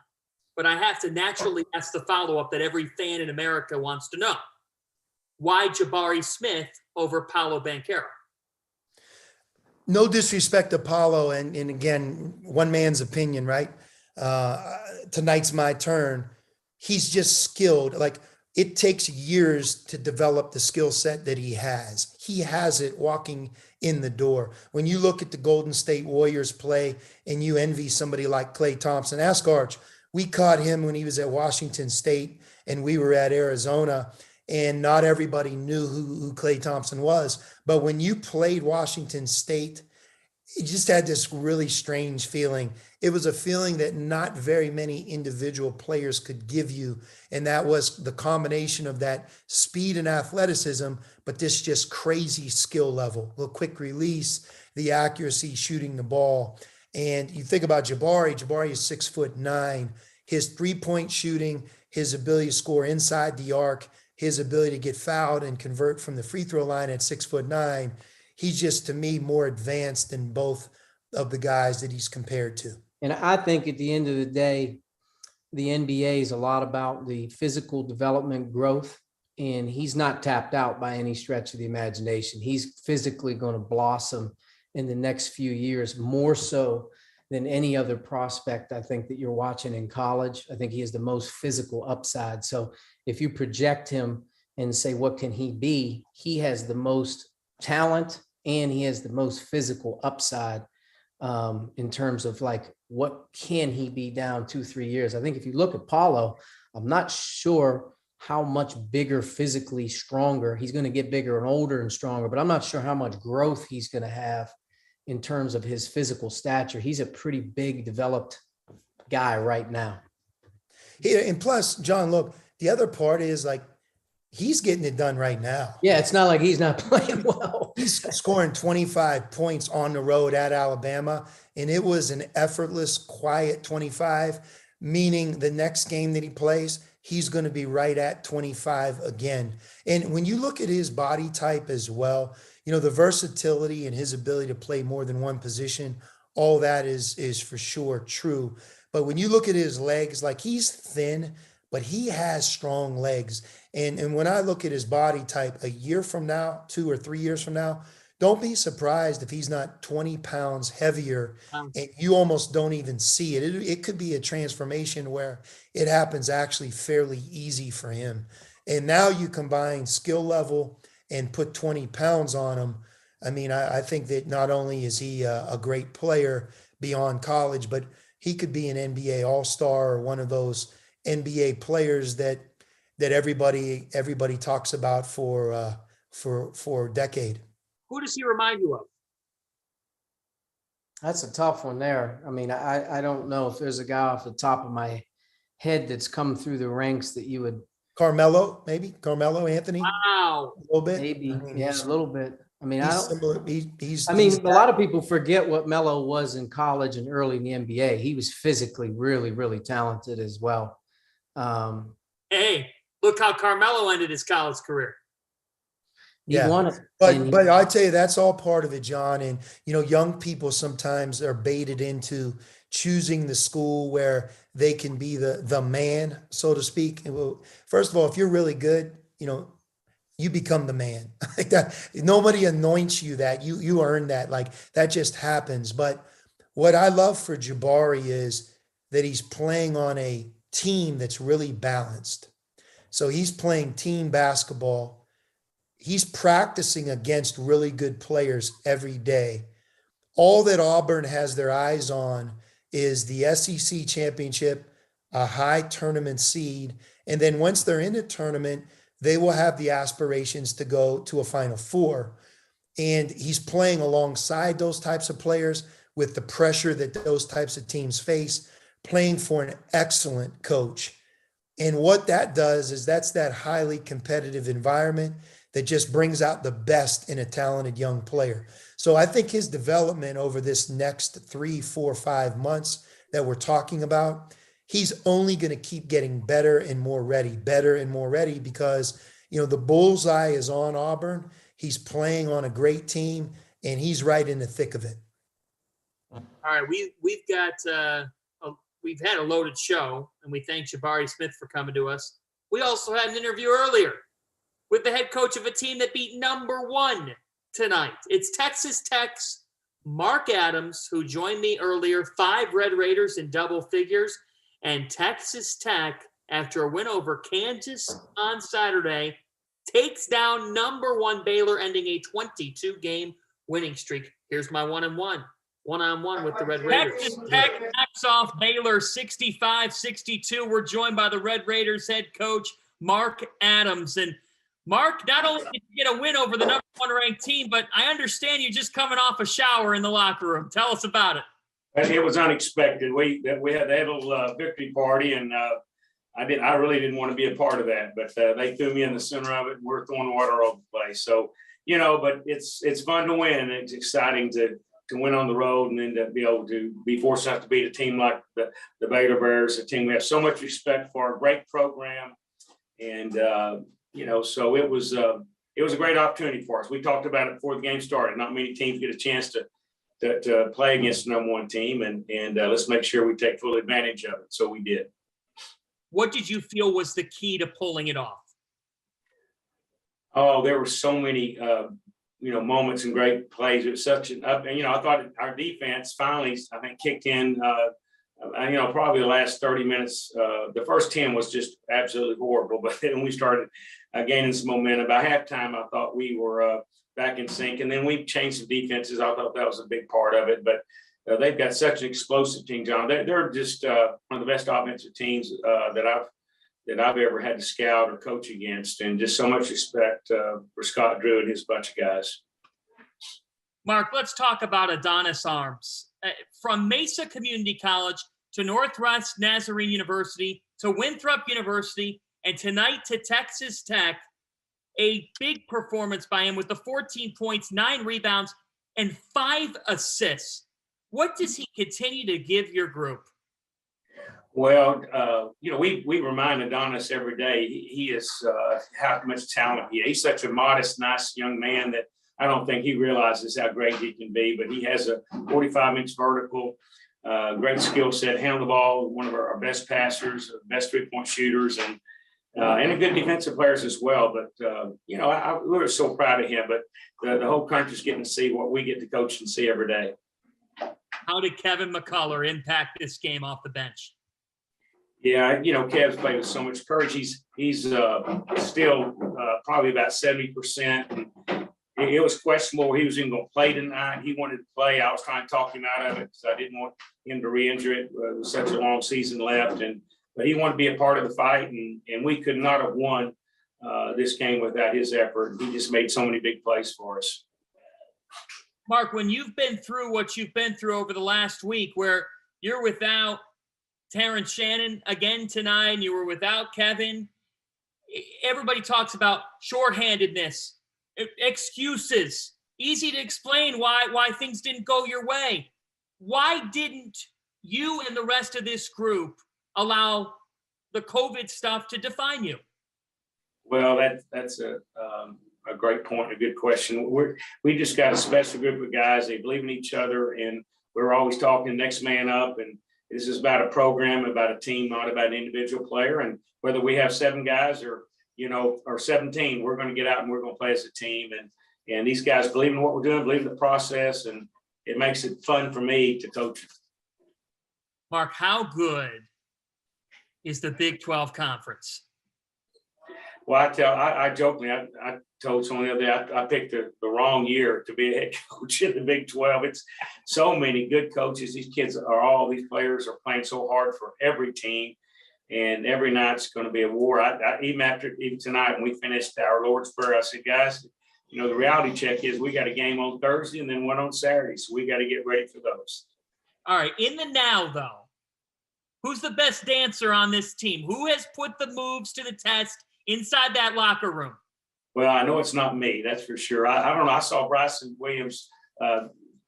But I have to naturally ask the follow-up that every fan in America wants to know. Why Jabari Smith over Paolo Banchero? No disrespect to Paolo, and again, one man's opinion, right? Tonight's my turn. He's just skilled. Like, it takes years to develop the skill set that he has. He has it walking in the door. When you look at the Golden State Warriors play and you envy somebody like Klay Thompson, ask Arch. We caught him when he was at Washington State and we were at Arizona, and not everybody knew who Klay Thompson was. But when you played Washington State, you just had this really strange feeling. It was a feeling that not very many individual players could give you. And that was the combination of that speed and athleticism, but this just crazy skill level, the quick release, the accuracy, shooting the ball. And you think about Jabari is 6'9". His 3-point shooting, his ability to score inside the arc, his ability to get fouled and convert from the free throw line at 6'9". He's just, to me, more advanced than both of the guys that he's compared to. And I think at the end of the day, the NBA is a lot about the physical development growth, and he's not tapped out by any stretch of the imagination. He's physically going to blossom in the next few years, more so than any other prospect I think that you're watching in college. I think he has the most physical upside. So if you project him and say, what can he be? He has the most talent and he has the most physical upside in terms of like, what can he be down 2-3 years? I think if you look at Paulo, I'm not sure how much bigger, physically stronger. He's going to get bigger and older and stronger, but I'm not sure how much growth he's going to have in terms of his physical stature. He's a pretty big developed guy right now. And plus, John, look, the other part is like, he's getting it done right now. Yeah, it's not like he's not playing well. He's scoring 25 points on the road at Alabama, and it was an effortless, quiet 25, meaning the next game that he plays, he's going to be right at 25 again. And when you look at his body type as well, the versatility and his ability to play more than one position, all that is for sure true. But when you look at his legs, like, he's thin, but he has strong legs. And when I look at his body type a year from now, 2 or 3 years from now, don't be surprised if he's not 20 pounds heavier and you almost don't even see it. It could be a transformation where it happens actually fairly easy for him. And now you combine skill level and put 20 pounds on him. I mean, I think that not only is he a great player beyond college, but he could be an NBA All-Star or one of those NBA players that everybody talks about for a decade. Who does he remind you of? That's a tough one there. I mean, I don't know if there's a guy off the top of my head that's come through the ranks that you would. Carmelo, maybe Carmelo Anthony. Wow, a little bit. Maybe, I mean, yeah, a little bit. I mean, he's a lot of people forget what Melo was in college and early in the NBA. He was physically really, really talented as well. Hey, look how Carmelo ended his college career. He won it. But I tell you, that's all part of it, John. And, young people sometimes are baited into choosing the school where they can be the man, so to speak. And well, first of all, if you're really good, you become the man. Like that. Nobody anoints you that. You earn that. Like, that just happens. But what I love for Jabari is that he's playing on a team that's really balanced. So he's playing team basketball. He's practicing against really good players every day. All that Auburn has their eyes on is the SEC championship, a high tournament seed, And then once they're in a tournament, they will have the aspirations to go to a Final Four. And he's playing alongside those types of players with the pressure that those types of teams face, playing for an excellent coach. And what that does is that's that highly competitive environment that just brings out the best in a talented young player. So I think his development over this next 3, 4, 5 months that we're talking about, he's only going to keep getting better and more ready because, you know, the bullseye is on Auburn. He's playing on a great team and he's right in the thick of it. All right, we've had a loaded show, and we thank Jabari Smith for coming to us. We also had an interview earlier with the head coach of a team that beat number 1 tonight. It's Texas Tech's Mark Adams, who joined me earlier. 5 Red Raiders in double figures, and Texas Tech, after a win over Kansas on Saturday, takes down number 1 Baylor, ending a 22-game winning streak. Here's my one-on-one with the Red Raiders. Texas Tech knocks off Baylor 65-62. We're joined by the Red Raiders head coach, Mark Adams. And Mark, not only did you get a win over the number 1 ranked team, but I understand you're just coming off a shower in the locker room. Tell us about it. It was unexpected. We had a little victory party, and I really didn't want to be a part of that, but they threw me in the center of it, and we're throwing water over the place. So, you know, but it's fun to win. It's exciting to win on the road and then to be able to be fortunate enough to beat a team like the Baylor Bears, a team we have so much respect for, a great program. And, you know, so it was a great opportunity for us. We talked about it before the game started. Not many teams get a chance to play against the number 1 team, and let's make sure we take full advantage of it. So we did. What did you feel was the key to pulling it off? Oh, there were so many, you know, moments and great plays. It was such an up, and, you know, I thought our defense finally, I think, kicked in, you know, probably the last 30 minutes. The first 10 was just absolutely horrible, but then we started gaining some momentum. By halftime, I thought we were back in sync, and then we changed some defenses. I thought that was a big part of it, but they've got such an explosive team, John. They're just one of the best offensive teams that I've ever had to scout or coach against, and just so much respect for Scott Drew and his bunch of guys. Mark, let's talk about Adonis Arms. From Mesa Community College to Northwest Nazarene University to Winthrop University, and tonight to Texas Tech, a big performance by him with the 14 points, 9 rebounds, and 5 assists. What does he continue to give your group? Well, you know, we remind Adonis every day he is how much talent he has. He's such a modest, nice young man that I don't think he realizes how great he can be. But he has a 45-inch vertical, great skill set, handle the ball, one of our best passers, best three-point shooters, and a good defensive players as well. But, you know, we're so proud of him. But the whole country's getting to see what we get to coach and see every day. How did Kevin McCullough impact this game off the bench? Yeah, you know, Kev's played with so much courage. He's still probably about 70%. It was questionable he was even going to play tonight. He wanted to play. I was trying to talk him out of it because I didn't want him to re-injure it. It was such a long season left, but he wanted to be a part of the fight, and we could not have won this game without his effort. He just made so many big plays for us. Mark, when you've been through what you've been through over the last week, where you're without Terrence Shannon again tonight, and you were without Kevin, everybody talks about shorthandedness, excuses, easy to explain why things didn't go your way. Why didn't you and the rest of this group allow the COVID stuff to define you? Well, that's a great point, a good question. We just got a special group of guys. They believe in each other, and we're always talking next man up. And this is about a program, about a team, not about an individual player. And whether we have 7 guys or 17, we're going to get out and we're going to play as a team. And these guys believe in what we're doing, believe in the process, and it makes it fun for me to coach. Mark, how good is the Big 12 Conference? Well, I jokingly, I told someone the other day, I picked the wrong year to be a head coach in the Big 12. It's so many good coaches. These players are playing so hard for every team. And every night's going to be a war. Even tonight, when we finished our Lord's Prayer, I said, guys, you know, the reality check is we got a game on Thursday and then one on Saturday. So we got to get ready for those. All right. In the now, though, who's the best dancer on this team? Who has put the moves to the test inside that locker room? Well, I know it's not me, that's for sure. I don't know. I saw Bryson Williams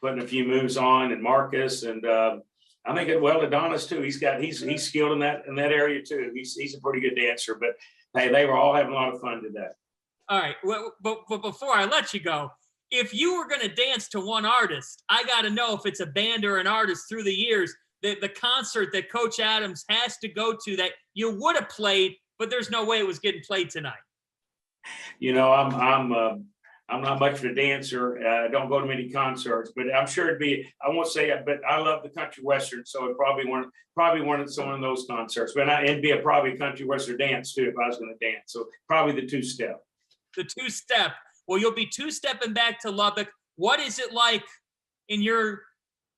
putting a few moves on, and Marcus, and I think Adonis too. He's skilled in that area too. He's a pretty good dancer. But hey, they were all having a lot of fun today. All right. Well, but before I let you go, if you were going to dance to one artist, I got to know if it's a band or an artist through the years, the concert that Coach Adams has to go to that you would have played, but there's no way it was getting played tonight. You know, I'm not much of a dancer. I don't go to many concerts, but I'm sure it'd be. I won't say it, but I love the country western, so it probably one of some of those concerts. But it'd be probably country western dance too if I was going to dance. So probably the two-step. The two-step. Well, you'll be two-stepping back to Lubbock. What is it like in your?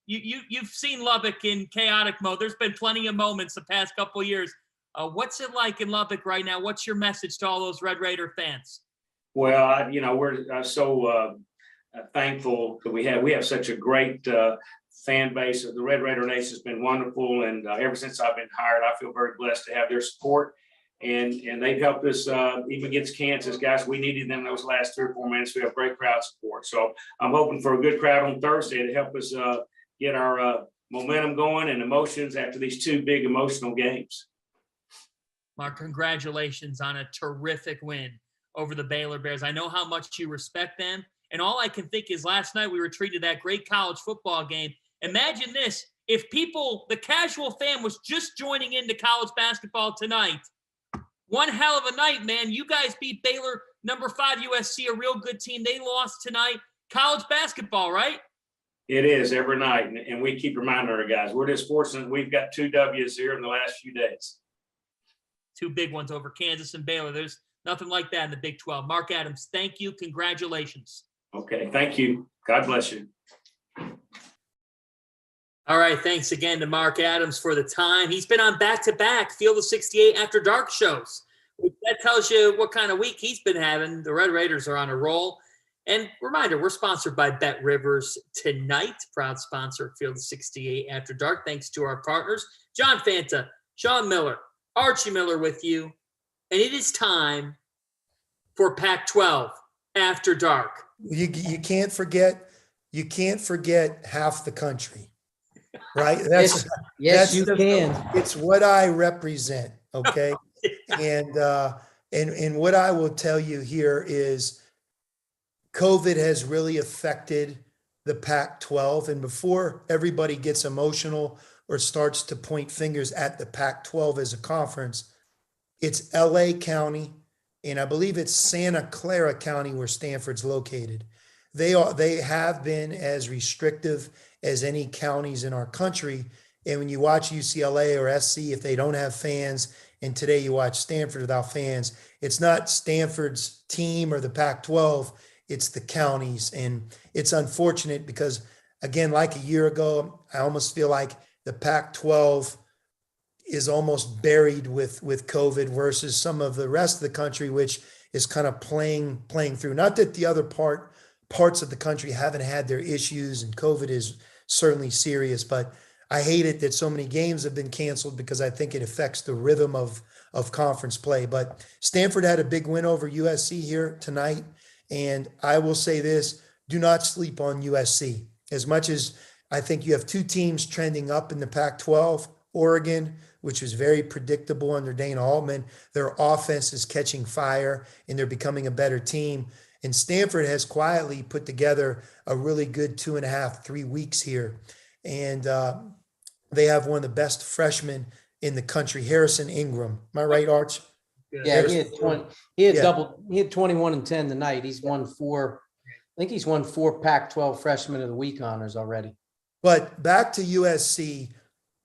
You've seen Lubbock in chaotic mode. There's been plenty of moments the past couple of years. What's it like in Lubbock right now? What's your message to all those Red Raider fans? Well, we're so thankful that we have such a great fan base. The Red Raider Nation has been wonderful, and ever since I've been hired, I feel very blessed to have their support. And they've helped us even against Kansas, guys. We needed them those last 3 or 4 minutes. We have great crowd support, so I'm hoping for a good crowd on Thursday to help us get our momentum going and emotions after these 2 big emotional games. Mark, congratulations on a terrific win over the Baylor Bears. I know how much you respect them. And all I can think is last night we were treated that great college football game. Imagine this, if the casual fan was just joining into college basketball tonight, one hell of a night, man. You guys beat Baylor, number 5 USC, a real good team. They lost tonight. College basketball, right? It is every night. And we keep reminding our guys, we're just fortunate we've got 2 W's here in the last few days. 2 big ones over Kansas and Baylor. There's nothing like that in the Big 12. Mark Adams, thank you. Congratulations. Okay, thank you. God bless you. All right, thanks again to Mark Adams for the time. He's been on back-to-back Field of 68 After Dark shows. That tells you what kind of week he's been having. The Red Raiders are on a roll. And reminder, we're sponsored by Bet Rivers tonight, proud sponsor of Field of 68 After Dark. Thanks to our partners, John Fanta, Sean Miller, Archie Miller with you. And it is time for Pac-12 After Dark. You can't forget half the country, right? That's you can. It's what I represent, okay? and what I will tell you here is COVID has really affected the Pac-12. And before everybody gets emotional or starts to point fingers at the Pac-12 as a conference, it's LA County, and I believe it's Santa Clara County where Stanford's located. They have been as restrictive as any counties in our country. And when you watch UCLA or SC, if they don't have fans, and today you watch Stanford without fans, it's not Stanford's team or the Pac-12, it's the counties. And it's unfortunate because, again, like a year ago, I almost feel like the Pac-12 is almost buried with COVID versus some of the rest of the country, which is kind of playing through. Not that the other parts of the country haven't had their issues, and COVID is certainly serious, but I hate it that so many games have been canceled because I think it affects the rhythm of conference play. But Stanford had a big win over USC here tonight. And I will say this, do not sleep on USC. As much as I think you have 2 teams trending up in the Pac-12, Oregon, which was very predictable under Dana Altman, their offense is catching fire and they're becoming a better team. And Stanford has quietly put together a really good 2.5, 3 weeks here. And they have one of the best freshmen in the country, Harrison Ingram. Am I right, Arch? Yeah, he had 20. He had 21 and 10 tonight. He's won 4. I think he's won 4 Pac-12 Freshman of the Week honors already. But back to USC,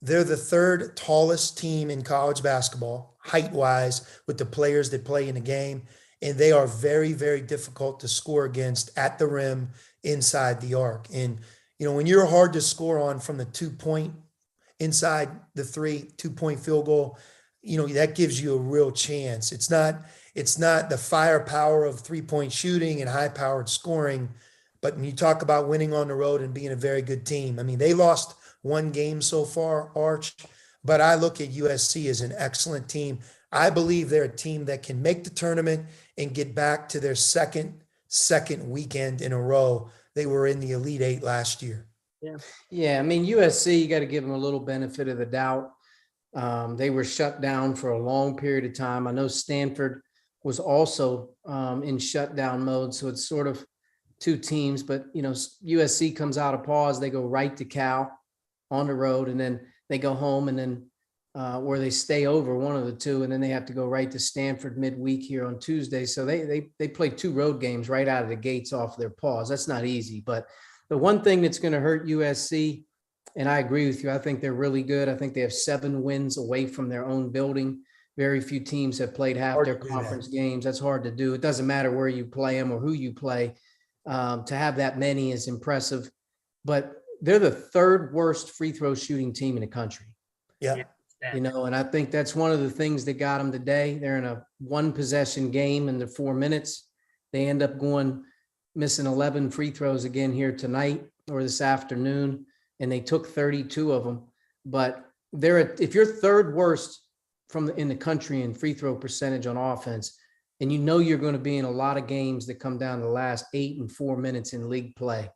they're the 3rd tallest team in college basketball, height-wise, with the players that play in the game. And they are very, very difficult to score against at the rim, inside the arc. And, when you're hard to score on from the 2-point inside the 2-point field goal, that gives you a real chance. It's not the firepower of 3-point shooting and high powered scoring, but when you talk about winning on the road and being a very good team, I mean, they lost one game so far, Arch, but I look at USC as an excellent team. I believe they're a team that can make the tournament and get back to their second weekend in a row. They were in the Elite Eight last year. Yeah. I mean, USC, you got to give them a little benefit of the doubt. They were shut down for a long period of time. I know Stanford was also in shutdown mode. So it's sort of two teams, but USC comes out of pause. They go right to Cal on the road, and then they go home, and then where they stay over, one of the two, and then they have to go right to Stanford midweek here on Tuesday. So they play 2 road games right out of the gates off their pause. That's not easy, but the one thing that's going to hurt USC, and I agree with you, I think they're really good. I think they have 7 wins away from their own building. Very few teams have played half their conference games. That's hard to do. It doesn't matter where you play them or who you play. To have that many is impressive, but they're the 3rd worst free throw shooting team in the country. Yeah. And I think that's one of the things that got them today. They're in a 1 possession game in the 4 minutes. They end up missing 11 free throws again here tonight or this afternoon, and they took 32 of them. But if you're 3rd worst in the country in free throw percentage on offense, and you're going to be in a lot of games that come down to the last 8 and 4 minutes in league play,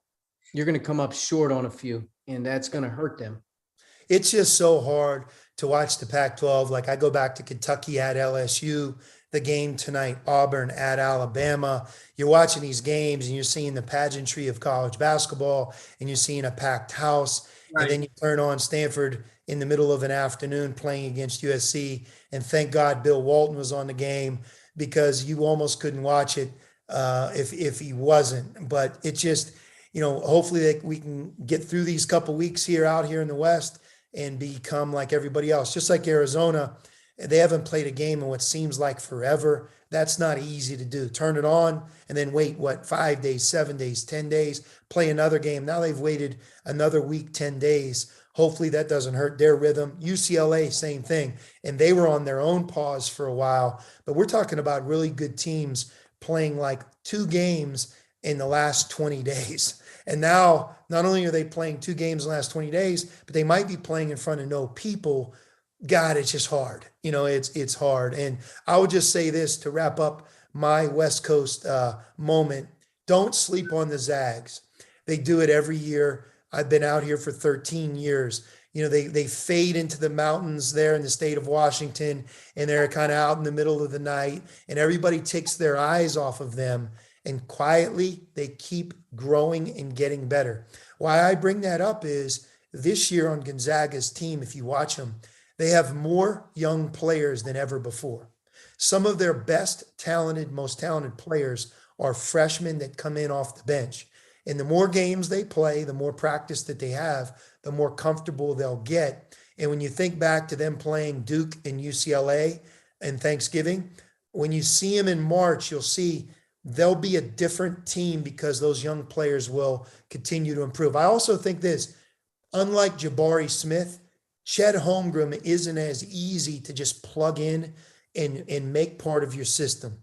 you're going to come up short on a few, and that's going to hurt them. It's just so hard to watch the Pac-12. Like, I go back to Kentucky at LSU, the game tonight, Auburn at Alabama. You're watching these games and you're seeing the pageantry of college basketball, and you're seeing a packed house. Right. And then you turn on Stanford in the middle of an afternoon playing against USC. And thank God Bill Walton was on the game, because you almost couldn't watch it if he wasn't. But it's just, hopefully we can get through these couple weeks out here in the West and become like everybody else. Just like Arizona, they haven't played a game in what seems like forever. That's not easy to do. Turn it on and then wait, 5 days, 7 days, 10 days, play another game. Now they've waited another week, 10 days. Hopefully that doesn't hurt their rhythm. UCLA, same thing. And they were on their own pause for a while. But we're talking about really good teams playing like 2 games in the last 20 days. And now, not only are they playing 2 games in the last 20 days, but they might be playing in front of no people. God, it's just hard. It's hard. And I would just say this to wrap up my West Coast moment. Don't sleep on the Zags. They do it every year. I've been out here for 13 years. They fade into the mountains there in the state of Washington, and they're kind of out in the middle of the night, and everybody takes their eyes off of them. And quietly, they keep growing and getting better. Why I bring that up is this year on Gonzaga's team, if you watch them, they have more young players than ever before. Some of their most talented players are freshmen that come in off the bench. And the more games they play, the more practice that they have, the more comfortable they'll get. And when you think back to them playing Duke and UCLA and Thanksgiving, when you see them in March, you'll see they'll be a different team because those young players will continue to improve. I also think this, unlike Jabari Smith, Chet Holmgren isn't as easy to just plug in and make part of your system.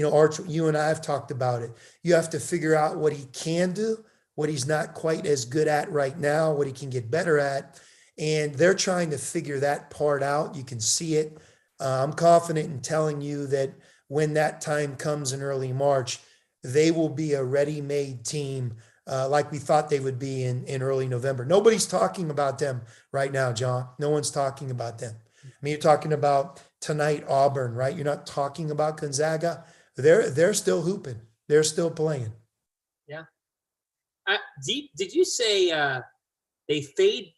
Archie, you and I have talked about it. You have to figure out what he can do, what he's not quite as good at right now, what he can get better at. And they're trying to figure that part out. You can see it. I'm confident in telling you that when that time comes in early March, they will be a ready-made team like we thought they would be in early November. Nobody's talking about them right now, John. No one's talking about them. I mean, you're talking about tonight Auburn, right? You're not talking about Gonzaga. They're still hooping. They're still playing. Yeah. Did you say they fade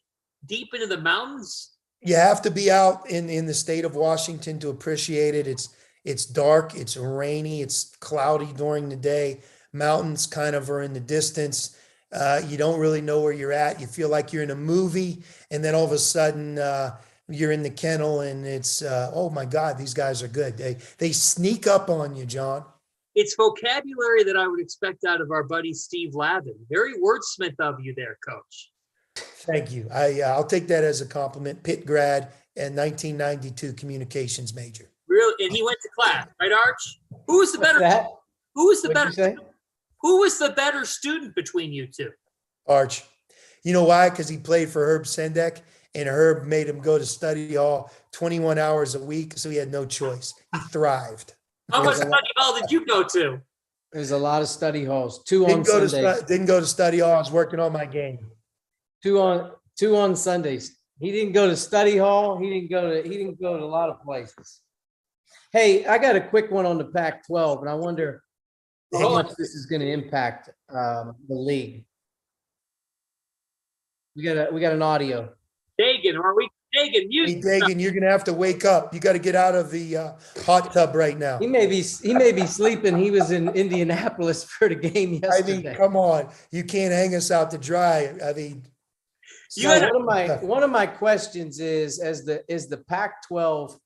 deep into the mountains? You have to be out in the state of Washington to appreciate it. It's dark, it's rainy, it's cloudy during the day. Mountains kind of are in the distance. You don't really know where you're at. You feel like you're in a movie, and then all of a sudden you're in the kennel, and it's oh my God, these guys are good. They sneak up on you, John. It's vocabulary that I would expect out of our buddy Steve Lavin. Very wordsmith of you there, Coach. Thank you. I'll take that as a compliment. Pitt grad and 1992 communications major. Really? And he went to class, right, Arch? Who was the better? That, Who was the what'd you better? say? Who was the better student between you two? Arch. You know why? Because he played for Herb Sendek, and Herb made him go to study hall 21 hours a week, so he had no choice. He thrived. How much study hall did you go to? There's a lot of study halls. Two on Didn't go Sundays. didn't go to study hall. I was working on my game. Two on Sundays. He didn't go to study hall. He didn't go to a lot of places. Hey, I got a quick one on the Pac-12, and I wonder how much this is going to impact the league. We got an audio. Dagan, are we? Dagan, you. Hey, Dagan, you're gonna have to wake up. You got to get out of the hot tub right now. He may be sleeping. He was in Indianapolis for the game I yesterday. mean, come on, you can't hang us out to dry. I mean, So one of my questions is, as the Pac-12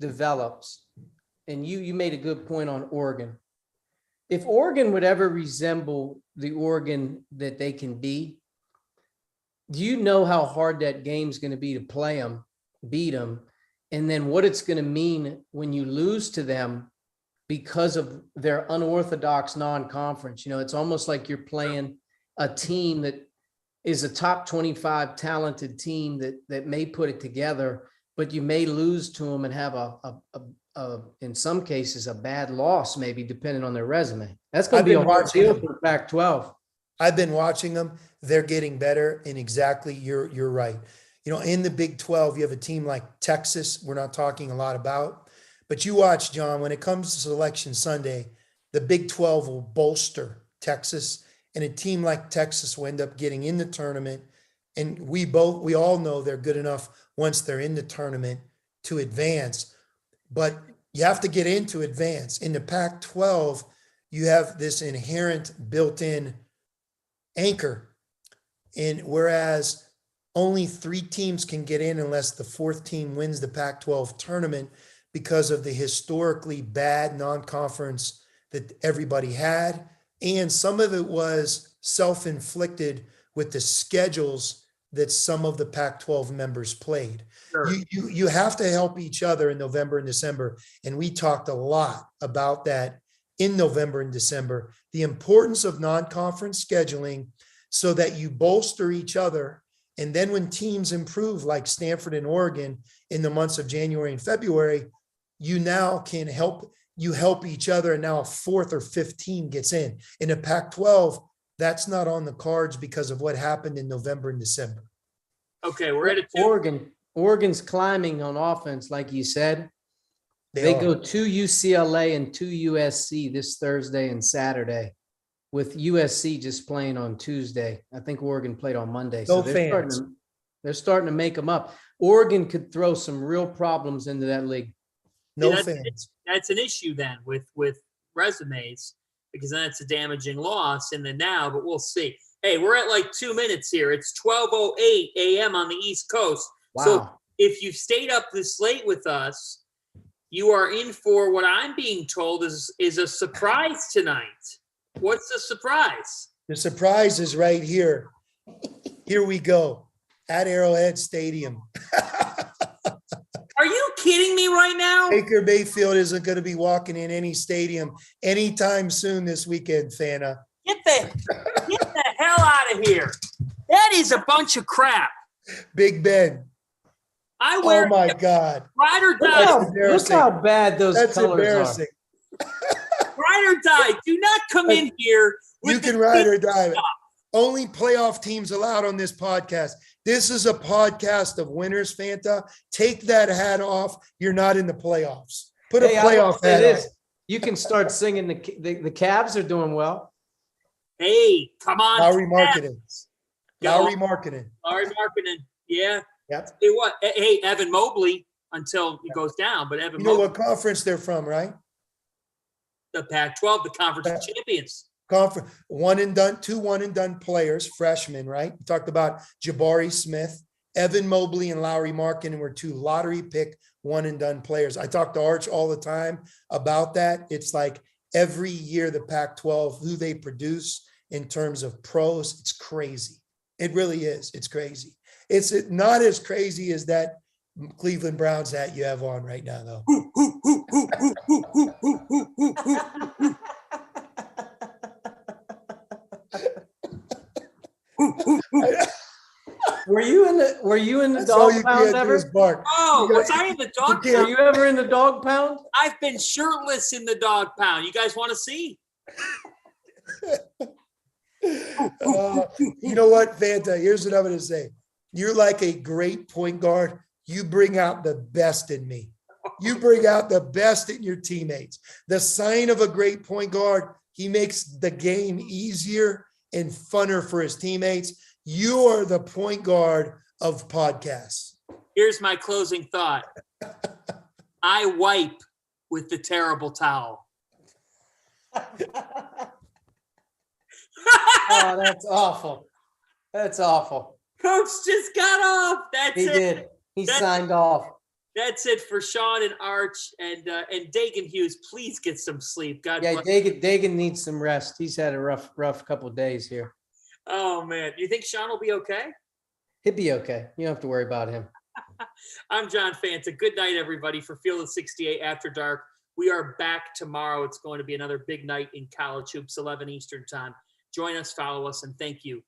develops, and you made a good point on Oregon. If Oregon would ever resemble the Oregon that they can be, do you know how hard that game's going to be to play them, beat them, and then what it's going to mean when you lose to them because of their unorthodox non-conference? You know, it's almost like you're playing a team that is a top 25 talented team that may put it together, but you may lose to them and have in some cases, a bad loss, maybe depending on their resume. That's going to be a hard deal for the Pac-12. I've been watching them. They're getting better, and exactly, you're right. You know, in the Big 12, you have a team like Texas. We're not talking a lot about, but you watch, John, when it comes to Selection Sunday, the Big 12 will bolster Texas, and a team like Texas will end up getting in the tournament. And we all know they're good enough once they're in the tournament to advance, but you have to get into advance. In the Pac-12, you have this inherent built-in anchor. And whereas only 3 teams can get in unless the 4th team wins the Pac-12 tournament because of the historically bad non-conference that everybody had. And some of it was self-inflicted with the schedules that some of the Pac-12 members played. Sure. You have to help each other in November and December. And we talked a lot about that in November and December, the importance of non-conference scheduling so that you bolster each other. And then when teams improve, like Stanford and Oregon in the months of January and February, you now can help each other. And now a 4th or 5th team gets in. In a Pac-12, that's not on the cards because of what happened in November and December. Okay, we're at a Oregon's climbing on offense, like you said. They go to UCLA and to USC this Thursday and Saturday, with USC just playing on Tuesday. I think Oregon played on Monday. So they're starting to make them up. Oregon could throw some real problems into that league. Fans. That's an issue then with resumes, because then it's a damaging loss in the now, but we'll see. Hey, we're at like 2 minutes here. It's 12:08 a.m. on the East Coast. Wow. So if you've stayed up this late with us, you are in for what I'm being told is a surprise tonight. What's the surprise? The surprise is right here. Here we go. At Arrowhead Stadium. Are you kidding me right now? Baker Mayfield isn't going to be walking in any stadium anytime soon this weekend, Fanta. Get the hell out of here. That is a bunch of crap. Big Ben. Oh my God. Ride or die. Look how bad those That's colors embarrassing. Ride or die. Do not come in here. You can ride or die. Only playoff teams allowed on this podcast. This is a podcast of winners, Fanta. Take that hat off. You're not in the playoffs. Put a playoff hat on. You can start singing. The Cavs are doing well. Hey, come on. Lowry Marketing. Lowry Marketing. Yeah. Yep. Hey, what? Hey, Evan Mobley until he goes down, but Evan. You know what conference they're from, right? The Pac-12, the Conference of Champions. Conference, one and done, 2 one-and-done players, freshmen, right? We talked about Jabari Smith, Evan Mobley, and Lowry Marketing were 2 lottery pick one-and-done players. I talk to Arch all the time about that. It's like every year the Pac-12, who they produce in terms of pros, it's crazy. It really is. It's crazy. It's not as crazy as that Cleveland Browns hat you have on right now, though. Were you in the That's all dog you pound can't do is ever? bark. Oh, You was got- I in the dog you Were pound? you ever in the dog pound? I've been shirtless in the dog pound. You guys want to see? You know what, Fanta? Here's what I'm going to say. You're like a great point guard. You bring out the best in me. You bring out the best in your teammates. The sign of a great point guard, he makes the game easier and funner for his teammates. You are the point guard of podcasts. Here's my closing thought. I wipe with the terrible towel. Oh, that's awful. That's awful. Coach just got off. That's He it. did. He That's- signed off. That's it for Sean and Arch and Dagan Hughes. Please get some sleep. God Yeah, bless. Dagan needs some rest. He's had a rough couple of days here. Oh man, you think Sean will be okay? He'll be okay. You don't have to worry about him. I'm John Fanta. Good night, everybody, for Field of 68 After Dark. We are back tomorrow. It's going to be another big night in college hoops, 11 Eastern time. Join us, follow us, and thank you